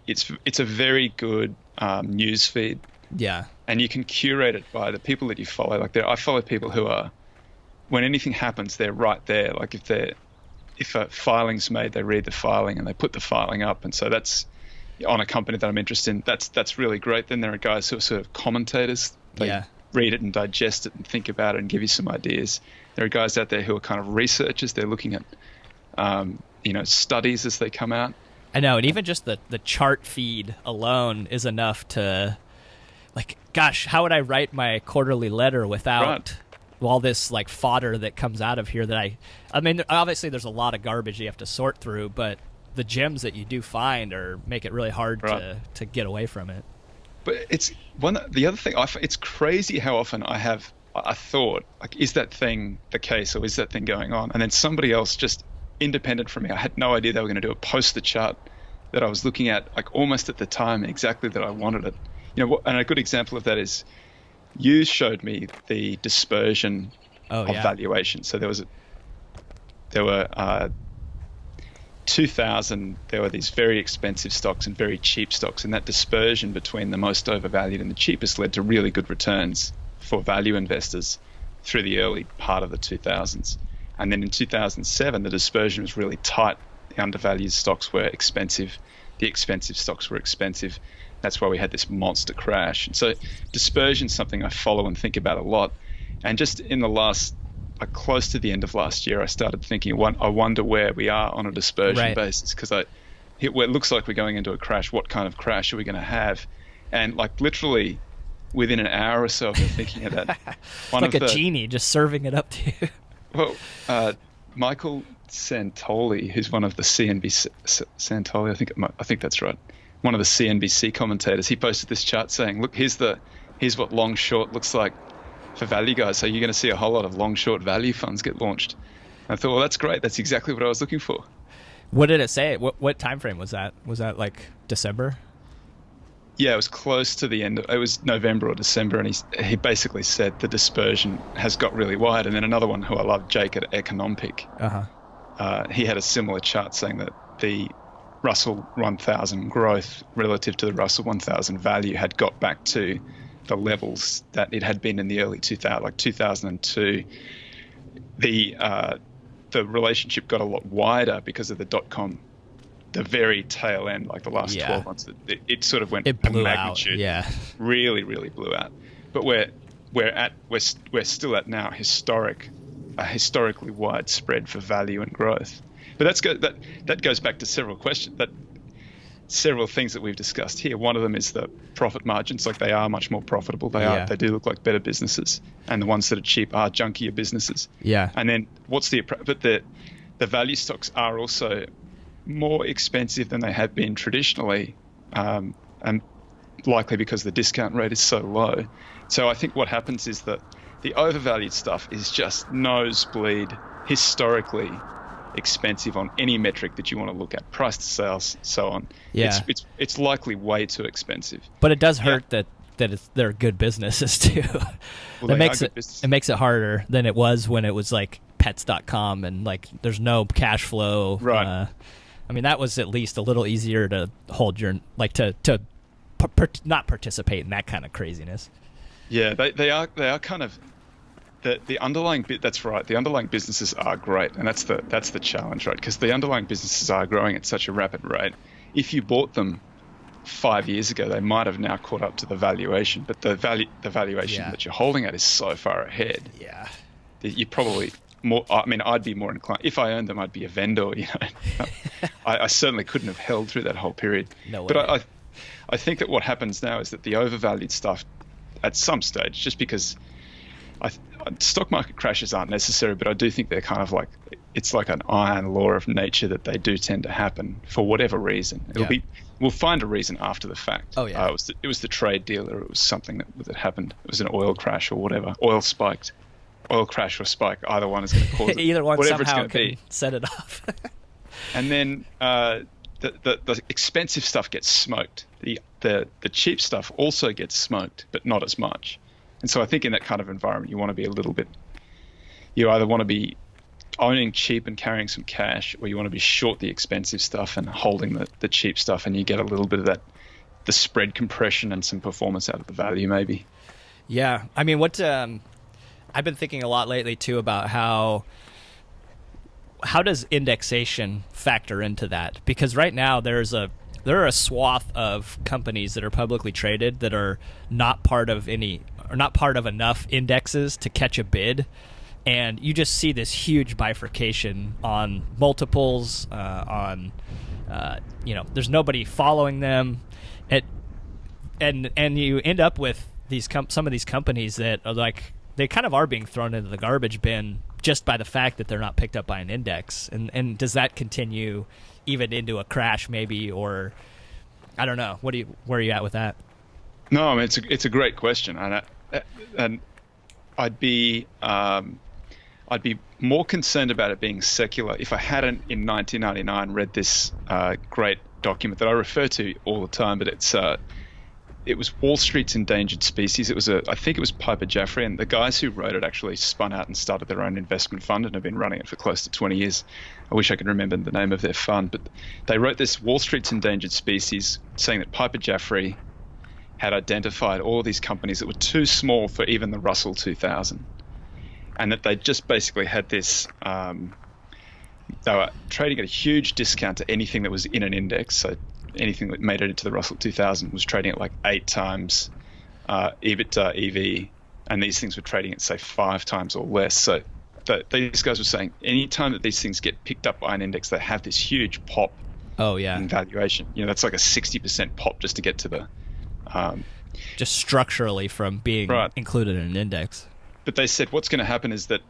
it's a very good news feed. Yeah. And you can curate it by the people that you follow. Like, I follow people who are, when anything happens, they're right there. Like, if a filing's made, they read the filing and they put the filing up. And so that's on a company that I'm interested in. That's really great. Then there are guys who are sort of commentators. read it and digest it and think about it and give you some ideas. There are guys out there who are kind of researchers. They're looking at, studies as they come out. I know, and even just the chart feed alone is enough to, like, gosh, how would I write my quarterly letter without all this like fodder that comes out of here that I mean, obviously there's a lot of garbage you have to sort through, but the gems that you do find make it really hard to get away from it. But it's the other thing, it's crazy how often I thought, like, is that thing the case or is that thing going on? And then somebody else just independent from me, I had no idea they were going to post the chart that I was looking at, like almost at the time exactly that I wanted it. And a good example of that is you showed me the dispersion of valuation. So there were 2000, there were these very expensive stocks and very cheap stocks, and that dispersion between the most overvalued and the cheapest led to really good returns for value investors through the early part of the 2000s. And then in 2007, the dispersion was really tight. The undervalued stocks were expensive. The expensive stocks were expensive. That's why we had this monster crash. And so dispersion is something I follow and think about a lot. And just in the last, close to the end of last year, I started thinking, I wonder where we are on a dispersion basis, because it looks like we're going into a crash. What kind of crash are we going to have? And literally within an hour or so of me thinking of that. It's like a genie just serving it up to you. Well, Michael Santoli, who's one of the CNBC, Santoli, I think that's right, one of the CNBC commentators, he posted this chart saying, look, here's what long short looks like for value guys. So you're going to see a whole lot of long short value funds get launched. And I thought, well, that's great. That's exactly what I was looking for. What did it say? What time frame was that? Was that like December? Yeah, it was close to the end. It was November or December, and he basically said the dispersion has got really wide. And then another one who I love, Jake at Econompic, he had a similar chart saying that the Russell 1000 growth relative to the Russell 1000 value had got back to the levels that it had been in the early 2000, like 2002. The relationship got a lot wider because of the .com. The very tail end, like the last 12 months, it sort of went a magnitude. Out. Yeah, really, really blew out. But we're still at now a historically wide spread for value and growth. But that goes back to several things that we've discussed here. One of them is the profit margins. Like, they are much more profitable. They do look like better businesses, and the ones that are cheap are junkier businesses. Yeah. And then the value stocks are also more expensive than they have been traditionally, and likely because the discount rate is so low. So I think what happens is that the overvalued stuff is just nosebleed historically expensive on any metric that you want to look at, price to sales, so on. Yeah. It's likely way too expensive. But it does hurt that they're good businesses too. Well, it makes it harder than it was when it was like pets.com and like there's no cash flow. Right. I mean, that was at least a little easier to hold your, like, to not participate in that kind of craziness. Yeah, they are kind of the underlying bit. That's right. The underlying businesses are great, and that's the challenge, right? Because the underlying businesses are growing at such a rapid rate. If you bought them 5 years ago, they might have now caught up to the valuation, but the valuation that you're holding at is so far ahead. Yeah, you probably. I'd be more inclined. If I owned them, I'd be a vendor. I certainly couldn't have held through that whole period. No way. But I think that what happens now is that the overvalued stuff, at some stage, just because stock market crashes aren't necessary, but I do think they're kind of like, it's like an iron law of nature that they do tend to happen for whatever reason. We'll find a reason after the fact. Oh yeah. It was the trade deal, or it was something that happened. It was an oil crash or whatever. Oil spiked. Oil crash or spike, either one is going to cause it. Either one whatever somehow it's going to be. Set it off. And then the expensive stuff gets smoked. The cheap stuff also gets smoked, but not as much. And so I think in that kind of environment, you want to be you either want to be owning cheap and carrying some cash, or you want to be short the expensive stuff and holding the cheap stuff, and you get a little bit of the spread compression and some performance out of the value maybe. Yeah. I mean, I've been thinking a lot lately too about how does indexation factor into that? Because right now there are a swath of companies that are publicly traded that are not part of any or not part of enough indexes to catch a bid. And you just see this huge bifurcation on multiples, there's nobody following them. And you end up with some of these companies that are like, they kind of are being thrown into the garbage bin just by the fact that they're not picked up by an index. And does that continue even into a crash maybe, or I don't know. Where are you at with that? No, I mean, it's a great question, and I'd be more concerned about it being secular if I hadn't in 1999 read this great document that I refer to all the time, but it was Wall Street's Endangered Species. I think it was Piper Jaffray, and the guys who wrote it actually spun out and started their own investment fund and have been running it for close to 20 years. I wish I could remember the name of their fund, but they wrote this Wall Street's Endangered Species, saying that Piper Jaffray had identified all these companies that were too small for even the Russell 2000, and that they just basically had this. They were trading at a huge discount to anything that was in an index. So anything that made it into the Russell 2000 was trading at like 8 times EBITDA, EV, and these things were trading at say 5 times or less. So these guys were saying any time that these things get picked up by an index, they have this huge pop. Oh yeah, in valuation. That's like a 60% pop just to get to the. Just structurally from being included in an index. But they said what's going to happen is that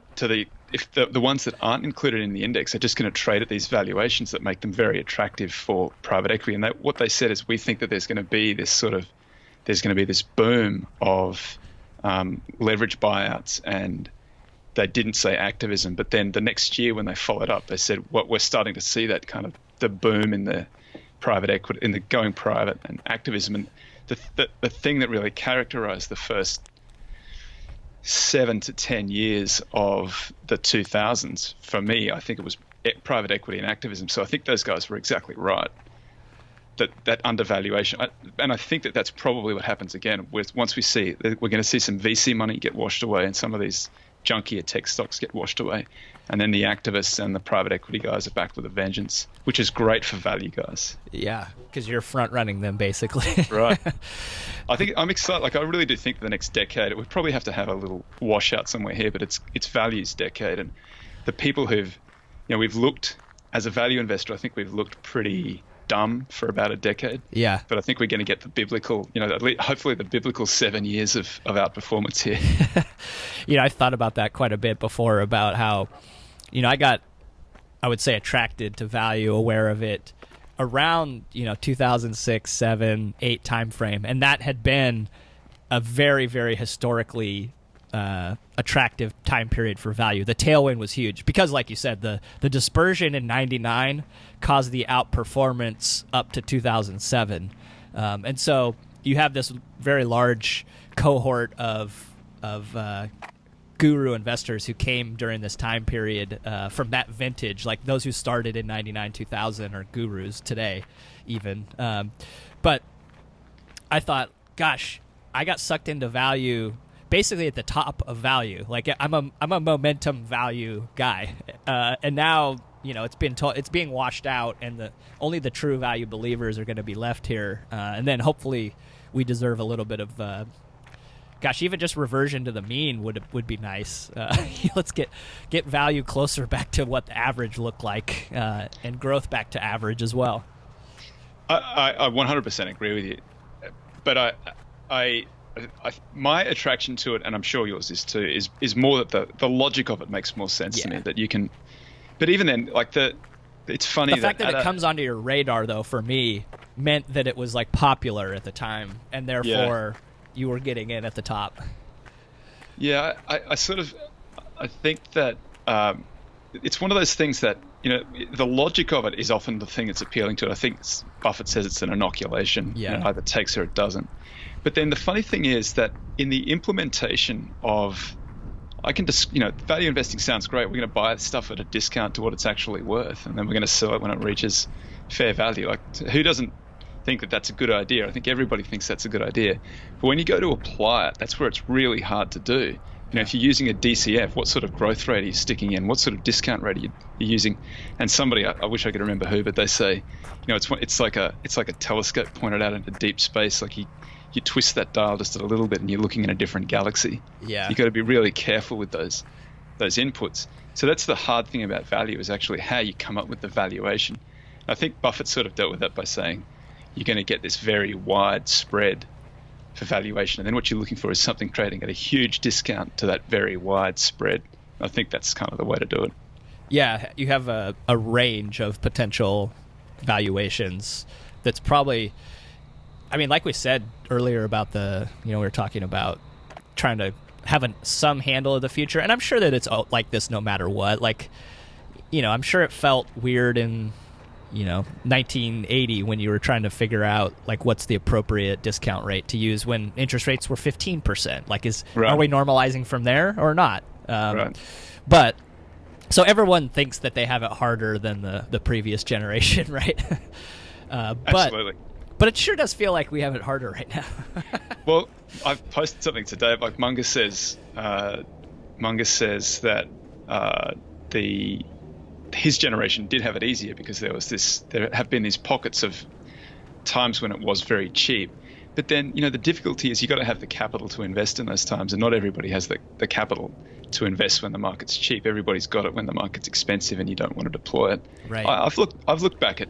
if the ones that aren't included in the index are just going to trade at these valuations that make them very attractive for private equity. And what they said is, we think that there's going to be this boom of leverage buyouts, and they didn't say activism. But then the next year when they followed up, they said we're starting to see that kind of the boom in the private equity, in the going private and activism. And the thing that really characterized the first 7 to 10 years of the 2000s, for me, I think it was private equity and activism. So I think those guys were exactly right. That undervaluation, and I think that that's probably what happens again. Once we see, we're going to see some VC money get washed away, and some of these junkier tech stocks get washed away, and then the activists and the private equity guys are back with a vengeance, which is great for value guys. Yeah, because you're front running them basically. Right. I think I'm excited. Like, I really do think the next decade, we probably have to have a little washout somewhere here, but it's values decade, and the people we've looked as a value investor. I think we've looked pretty dumb for about a decade. Yeah. But I think we're going to get the biblical, at least, hopefully the biblical 7 years of outperformance here. I've thought about that quite a bit before, about how, I would say attracted to value, aware of it around, 2006, 7, 8 timeframe. And that had been a very, very historically attractive time period for value. The tailwind was huge because, like you said, the dispersion in 99 caused the outperformance up to 2007. And so you have this very large cohort of guru investors who came during this time period from that vintage, like those who started in 99, 2000 are gurus today even. But I thought, gosh, I got sucked into value basically at the top of value. Like, I'm a momentum value guy, and now it's being washed out, and only the true value believers are going to be left here. And then hopefully we deserve a little bit of, even just reversion to the mean would be nice. Let's get value closer back to what the average looked like, and growth back to average as well. I 100% agree with you, but my attraction to it, and I'm sure yours is too, is more that the logic of it makes more sense to me. That you can, but even then, like it's funny the fact that it comes onto your radar, though, for me meant that it was like popular at the time, and therefore you were getting in at the top. Yeah, I think that it's one of those things that the logic of it is often the thing that's appealing to it. I think Buffett says it's an inoculation. Yeah, it either takes or it doesn't. But then the funny thing is that in the implementation of, value investing sounds great. We're going to buy stuff at a discount to what it's actually worth, and then we're going to sell it when it reaches fair value. Like, who doesn't think that that's a good idea? I think everybody thinks that's a good idea. But when you go to apply it, that's where it's really hard to do. If you're using a DCF, what sort of growth rate are you sticking in? What sort of discount rate are you using? And somebody, I wish I could remember who, but they say, it's like a telescope pointed out into deep space. Like you twist that dial just a little bit and you're looking in a different galaxy. Yeah. You've got to be really careful with those inputs. So that's the hard thing about value, is actually how you come up with the valuation. I think Buffett sort of dealt with that by saying you're going to get this very wide spread for valuation, and then what you're looking for is something trading at a huge discount to that very wide spread. I think that's kind of the way to do it. Yeah, you have a range of potential valuations that's probably, I mean, like we said earlier about we were talking about trying to have some handle of the future, and I'm sure that it's like this no matter what. Like, I'm sure it felt weird in 1980 when you were trying to figure out like what's the appropriate discount rate to use when interest rates were 15%. Like, are we normalizing from there or not? Right. But so everyone thinks that they have it harder than the previous generation, right? Absolutely. But it sure does feel like we have it harder right now. Well, I've posted something today. Like Munger says that his generation did have it easier because there have been these pockets of times when it was very cheap. But then, the difficulty is you got to have the capital to invest in those times, and not everybody has the capital to invest when the market's cheap. Everybody's got it when the market's expensive and you don't want to deploy it. Right. I've looked back at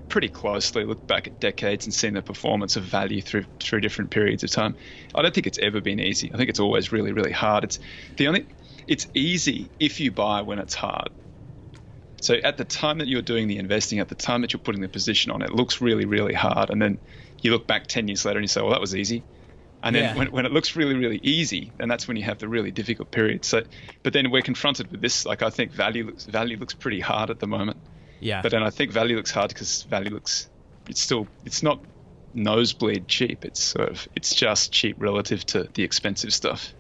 pretty closely, looked back at decades and seen the performance of value through different periods of time. I don't think it's ever been easy. I think it's always really, really hard. It's easy if you buy when it's hard. So at the time that you're doing the investing, at the time that you're putting the position on, it looks really, really hard. And then you look back 10 years later and you say, well, that was easy. And then when it looks really, really easy, then that's when you have the really difficult period. So, but then we're confronted with this. Like, I think value looks pretty hard at the moment. Yeah. But then I think value looks hard because it's not nosebleed cheap. It's just cheap relative to the expensive stuff.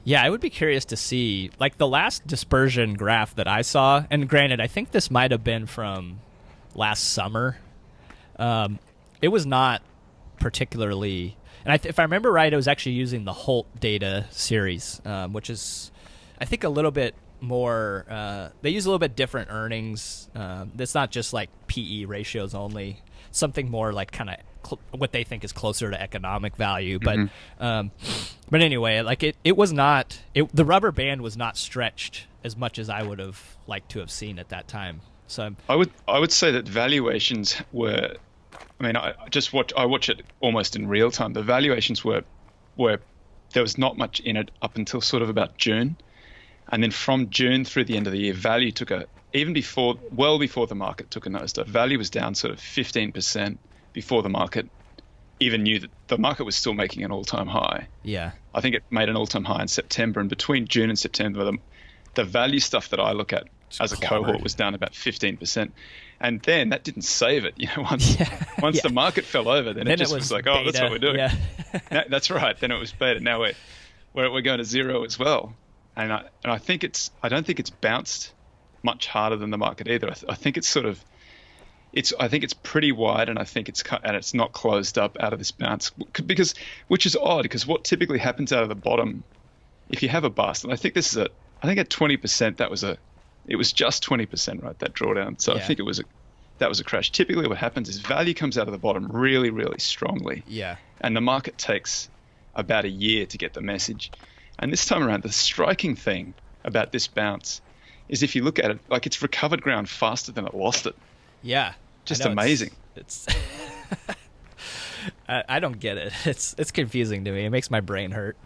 Yeah, I would be curious to see, like, the last dispersion graph that I saw, and granted, I think this might have been from last summer. It was not particularly, and if I remember right, it was actually using the Holt data series, which is, I think, a little bit more, they use a little bit different earnings. It's not just like PE ratios only, something more like kind of what they think is closer to economic value. But but anyway, like it was not, the rubber band was not stretched as much as I would have liked to have seen at that time. So I would say that valuations were, I mean, I watch it almost in real time. The valuations were there was not much in it up until sort of about June. And then from June through the end of the year, value took well before the market took a nosedive. Value was down sort of 15% before the market even knew that the market was still making an all-time high. Yeah. I think it made an all-time high in September, and between June and September, the value stuff that I look at as a cohort was down about 15%. And then that didn't save it. Once the market fell over, then it just was like, oh, that's what we're doing. Yeah. That's right. Then it was beta. Now we're going to zero as well. And I don't think it's bounced much harder than the market either. I think it's sort of, I think it's pretty wide, and I think it's not closed up out of this bounce, which is odd, because what typically happens out of the bottom, if you have a bust, and I think at 20% it was just 20%, right, that drawdown. So yeah. I think that was a crash. Typically what happens is value comes out of the bottom really, really strongly. Yeah. And the market takes about a year to get the message. And this time around, the striking thing about this bounce is if you look at it, like, it's recovered ground faster than it lost it. Yeah. Just amazing. It's I don't get it. It's confusing to me. It makes my brain hurt.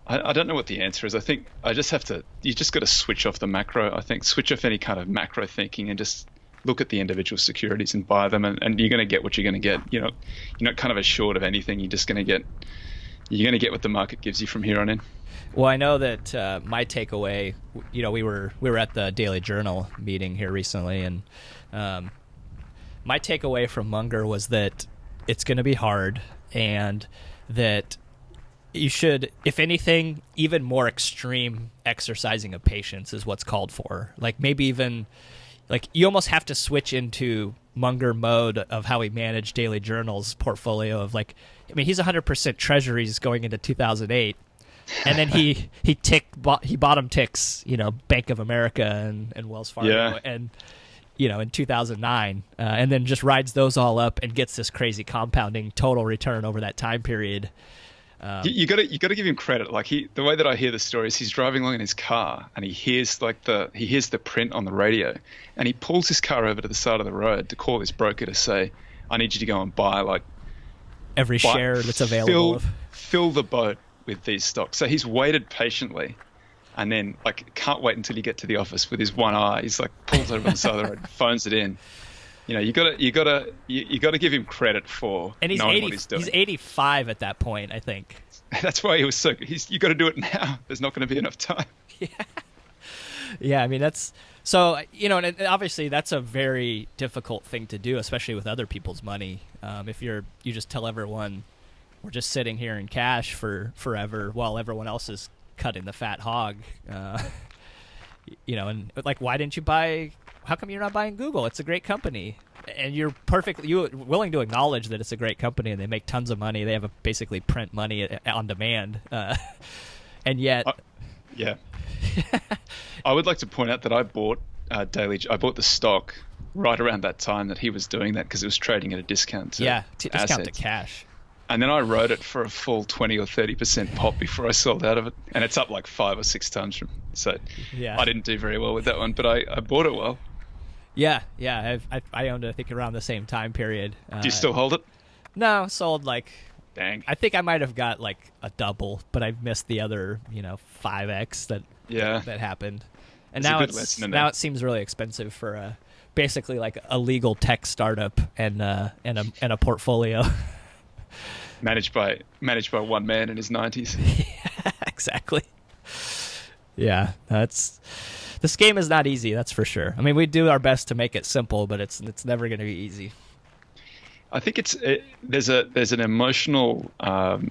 I don't know what the answer is. I think you just got to switch off the macro. I think switch off any kind of macro thinking and just look at the individual securities and buy them, and you're going to get what you're going to get. You're not kind of assured of anything. You're going to get what the market gives you from here on in. Well, I know that my takeaway, we were at the Daily Journal meeting here recently, and my takeaway from Munger was that it's going to be hard, and that you should, if anything, even more extreme exercising of patience is what's called for. Like, maybe even, like, you almost have to switch into Munger mode of how he managed Daily Journal's portfolio of, like, I mean, he's 100% treasuries going into 2008. And then he bottom ticks, Bank of America and Wells Fargo. Yeah. And, in 2009, and then just rides those all up and gets this crazy compounding total return over that time period. You got to give him credit. Like the way that I hear the story is he's driving along in his car and he hears the print on the radio, and he pulls his car over to the side of the road to call his broker to say, "I need you to go and buy every share that's available. Fill the boat with these stocks." So he's waited patiently, and then can't wait until you get to the office with his one eye. He's pulls over on the side of the road, phones it in. You gotta give him credit for knowing what he's doing. He's 85 at that point, I think. That's why he was so. You got to do it now. There's not going to be enough time. Yeah. I mean, that's so. And obviously that's a very difficult thing to do, especially with other people's money. If you just tell everyone we're just sitting here in cash for forever while everyone else is cutting the fat hog. And why didn't you buy? How come you're not buying Google? It's a great company, and you're willing to acknowledge that it's a great company and they make tons of money. They have basically print money on demand, and yet, yeah. I would like to point out that I bought I bought the stock right around that time that he was doing that because it was trading at a discount. Discount to cash. And then I rode it for a full 20 or 30% pop before I sold out of it, and it's up 5 or 6 times from. So I didn't do very well with that one, but I bought it well. Yeah. I owned it, I think, around the same time period. Do you still hold it? No, sold Dang. I think I might have got a double, but I missed the other 5x that happened. And now it seems really expensive for basically a legal tech startup and a portfolio. Managed by one man in his 90s. Yeah, exactly. Yeah, this game is not easy, that's for sure. I mean, we do our best to make it simple, but it's never going to be easy. I think there's an emotional,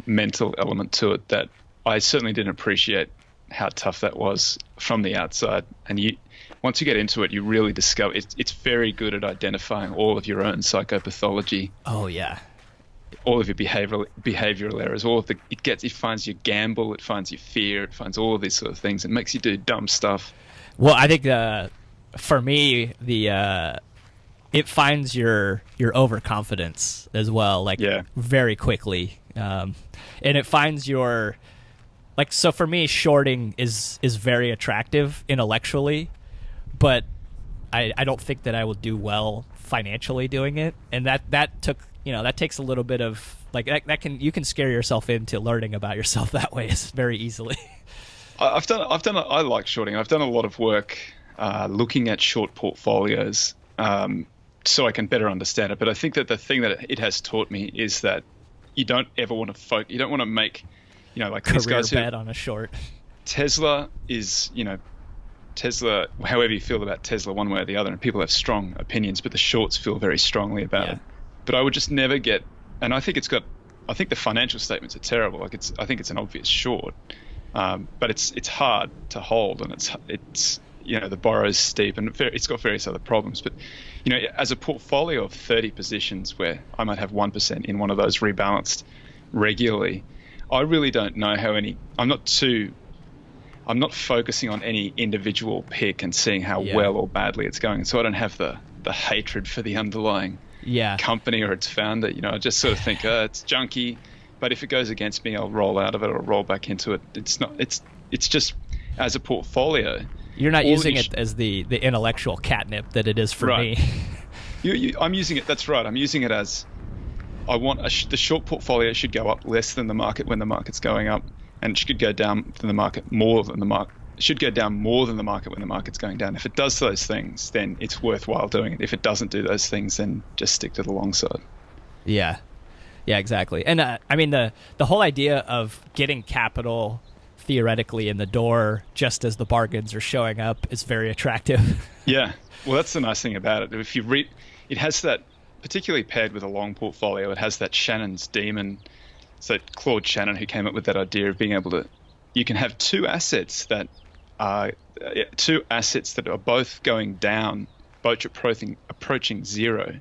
mental element to it that I certainly didn't appreciate how tough that was from the outside. And once you get into it, you really discover it's very good at identifying all of your own psychopathology. Oh yeah. All of your behavioral errors, it finds your gamble, it finds your fear, it finds all of these sort of things, and makes you do dumb stuff. Well, I think for me, it finds your overconfidence as well, very quickly, and it finds your so for me, shorting is very attractive intellectually, but I don't think that I will do well financially doing it, and that takes a little bit of you can scare yourself into learning about yourself that way very easily. I like shorting. I've done a lot of work looking at short portfolios so I can better understand it. But I think that the thing that it has taught me is that you don't ever want to you don't want to make these guys bet on a short. Tesla, however you feel about Tesla one way or the other, and people have strong opinions, but the shorts feel very strongly about it. But I would just never get, and I think the financial statements are terrible. I think it's an obvious short, but it's hard to hold, and it's the borrow's steep, and it's got various other problems. But as a portfolio of 30 positions where I might have 1% in one of those rebalanced regularly, I really don't know how I'm not focusing on any individual pick and seeing how well or badly it's going. So I don't have the hatred for the underlying company or its founder. I just sort of think, it's junky, but if it goes against me, I'll roll out of it or roll back into it. It's just as a portfolio. You're not using it as the intellectual catnip that it is for me. I'm using it. That's right. I'm using it as I want the short portfolio should go up less than the market when the market's going up, and it should go down than the market more than the market. It should go down more than the market when the market's going down. If it does those things, then it's worthwhile doing it. If it doesn't do those things, then just stick to the long side. Yeah, exactly. And I mean, the whole idea of getting capital theoretically in the door just as the bargains are showing up is very attractive. Yeah, well, that's the nice thing about it. If you read, it has that, particularly paired with a long portfolio, it has that Shannon's demon. So Claude Shannon, who came up with that idea of being able to, you can have two assets that are both going down, both approaching zero,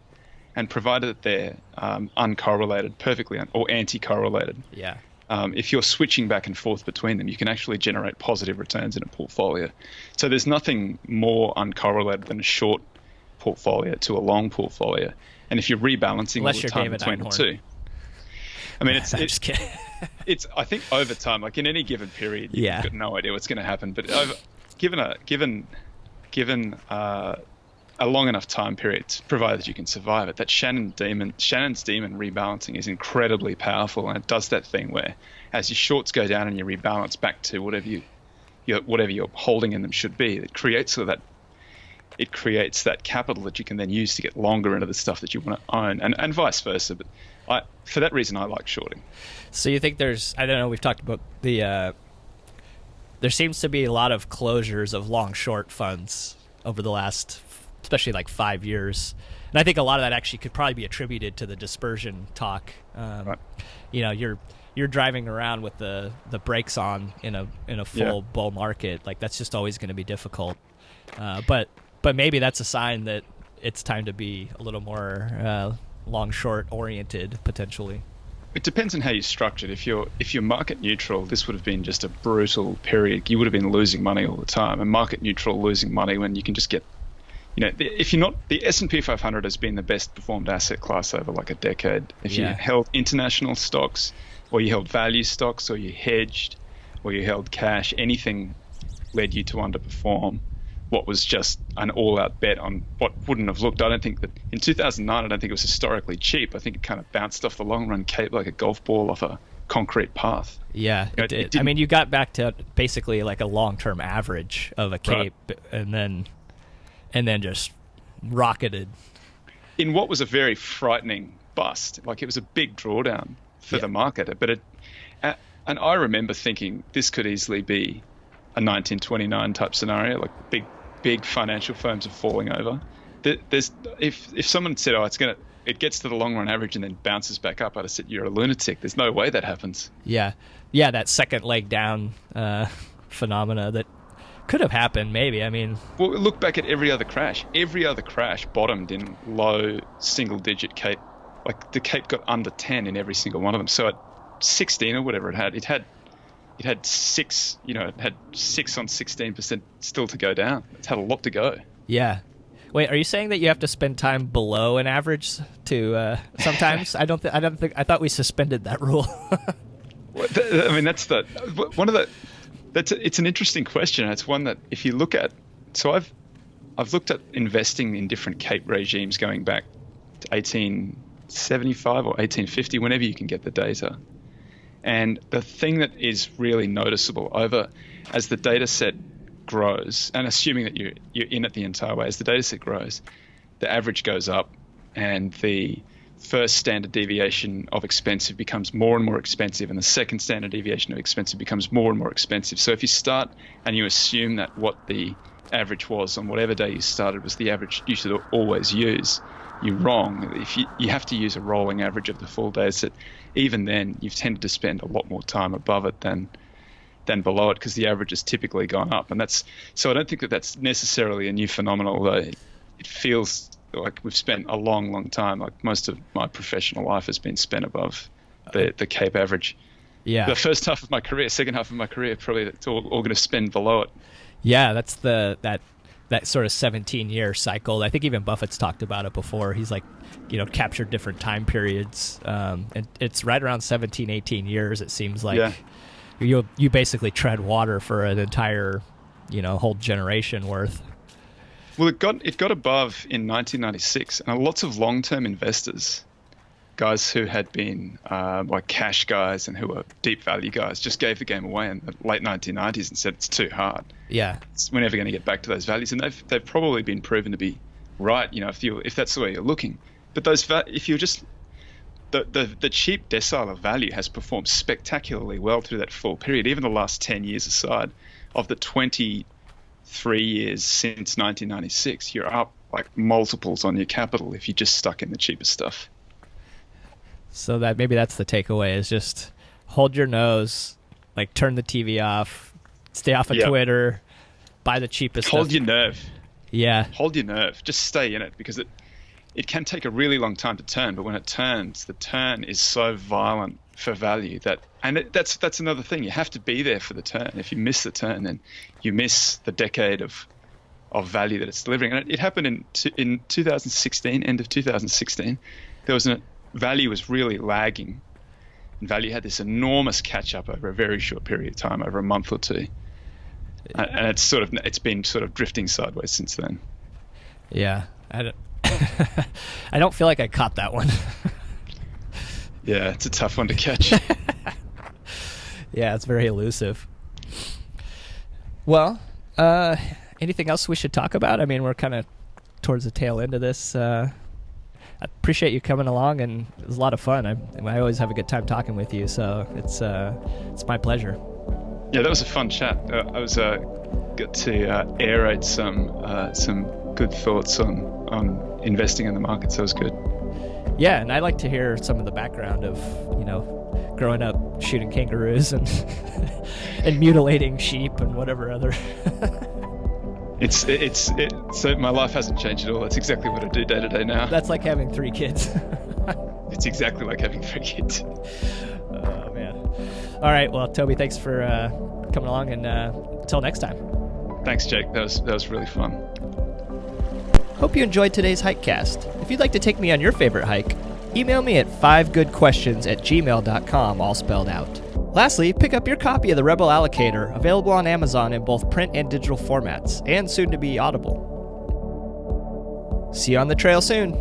and provided that they're uncorrelated, perfectly or anti-correlated. Yeah. If you're switching back and forth between them, you can actually generate positive returns in a portfolio. So there's nothing more uncorrelated than a short portfolio to a long portfolio. And if you're rebalancing all the time between the two, I mean, just kidding. it's I think over time, like in any given period, you've got no idea what's going to happen. But given a long enough time period, provided you can survive it, that Shannon's demon rebalancing is incredibly powerful, and it does that thing where, as your shorts go down and you rebalance back to whatever you're holding in them should be, it creates that capital that you can then use to get longer into the stuff that you want to own, and vice versa. But for that reason, I like shorting. So you think I don't know, we've talked about there seems to be a lot of closures of long short funds over the last, especially like 5 years. And I think a lot of that actually could probably be attributed to the dispersion talk. Right. You know, you're driving around with the brakes on in a full bull market. Like, that's just always going to be difficult. But maybe that's a sign that it's time to be a little more long short oriented potentially. It depends on how you structure it. If you're market neutral, this would have been just a brutal period. You would have been losing money all the time. And market neutral, losing money when you can just get, if you're not, the S&P 500 has been the best performed asset class over like a decade. If you held international stocks, or you held value stocks, or you hedged, or you held cash, anything led you to underperform what was just an all-out bet on what wouldn't have looked. I don't think that in 2009, I don't think it was historically cheap. I think it kind of bounced off the long-run cape like a golf ball off a concrete path. Yeah, it did. I mean, you got back to basically like a long-term average of a cape, right, and then just rocketed. In what was a very frightening bust. Like, it was a big drawdown for the market. But and I remember thinking this could easily be a 1929 type scenario, like big financial firms are falling over. If someone said, it gets to the long run average and then bounces back up, I'd have said, you're a lunatic. There's no way that happens. Yeah, that second leg down phenomena that could have happened, maybe. I mean, well, look back at every other crash. Every other crash bottomed in low single-digit cape. Like, the cape got under 10 in every single one of them. So at 16 or whatever it had 6. It had 6 on 16% still to go down. It's had a lot to go. Yeah. Wait, are you saying that you have to spend time below an average to sometimes? I thought we suspended that rule. I mean, that's it's an interesting question. It's one that if you look at, so I've looked at investing in different cape regimes going back to 1875 or 1850, whenever you can get the data. And the thing that is really noticeable as the data set grows, and assuming that you're in it the entire way, as the data set grows, the average goes up, and the first standard deviation of expensive becomes more and more expensive, and the second standard deviation of expensive becomes more and more expensive. So if you start and you assume that what the average was on whatever day you started was the average you should always use, you're wrong. If you have to use a rolling average of the full data set, even then you've tended to spend a lot more time above it than below it, because the average has typically gone up. And so I don't think that that's necessarily a new phenomenon, although it feels like we've spent a long, long time, like most of my professional life has been spent above the Cape average. Yeah. The first half of my career, second half of my career, probably it's all going to spend below it. Yeah, that's that sort of 17-year cycle. I think even Buffett's talked about it before. He's like, captured different time periods. And it's right around 17, 18 years, it seems like. Yeah. You basically tread water for an entire, whole generation worth. Well, it got above in 1996, and lots of long-term investors, guys who had been like cash guys and who were deep value guys, just gave the game away in the late 1990s and said it's too hard. Yeah, we're never going to get back to those values, and they've probably been proven to be right. If that's the way you're looking, but if you're just the cheap decile of value has performed spectacularly well through that full period. Even the last 10 years aside, of the 23 years since 1996, you're up like multiples on your capital if you just stuck in the cheapest stuff. So maybe that's the takeaway, is just hold your nose, like turn the TV off, stay off of Twitter, buy the cheapest stuff. Hold your nerve. Yeah. Hold your nerve. Just stay in it, because it can take a really long time to turn, but when it turns, the turn is so violent for value that's another thing. You have to be there for the turn. If you miss the turn, then you miss the decade of of value that it's delivering. And it happened in 2016, end of 2016. Value was really lagging. And value had this enormous catch up over a very short period of time, over a month or two. And it's been sort of drifting sideways since then. Yeah. I don't feel like I caught that one. Yeah, it's a tough one to catch. Yeah, it's very elusive. Well, anything else we should talk about? I mean, we're kind of towards the tail end of this. I appreciate you coming along, and it was a lot of fun. I always have a good time talking with you, so it's my pleasure. Yeah, that was a fun chat. I was got to aerate some good thoughts on investing in the market, so it was good. Yeah, and I'd like to hear some of the background of, growing up shooting kangaroos and and mutilating sheep and whatever other. So my life hasn't changed at all. That's exactly what I do day to day now. That's like having 3 kids. It's exactly like having 3 kids. Oh man. All right, well, Toby, thanks for coming along, and until next time. Thanks, Jake. That was really fun. Hope you enjoyed today's Hikecast. If you'd like to take me on your favorite hike, email me at 5goodquestions@gmail.com, all spelled out. Lastly, pick up your copy of The Rebel Allocator, available on Amazon in both print and digital formats, and soon to be Audible. See you on the trail soon.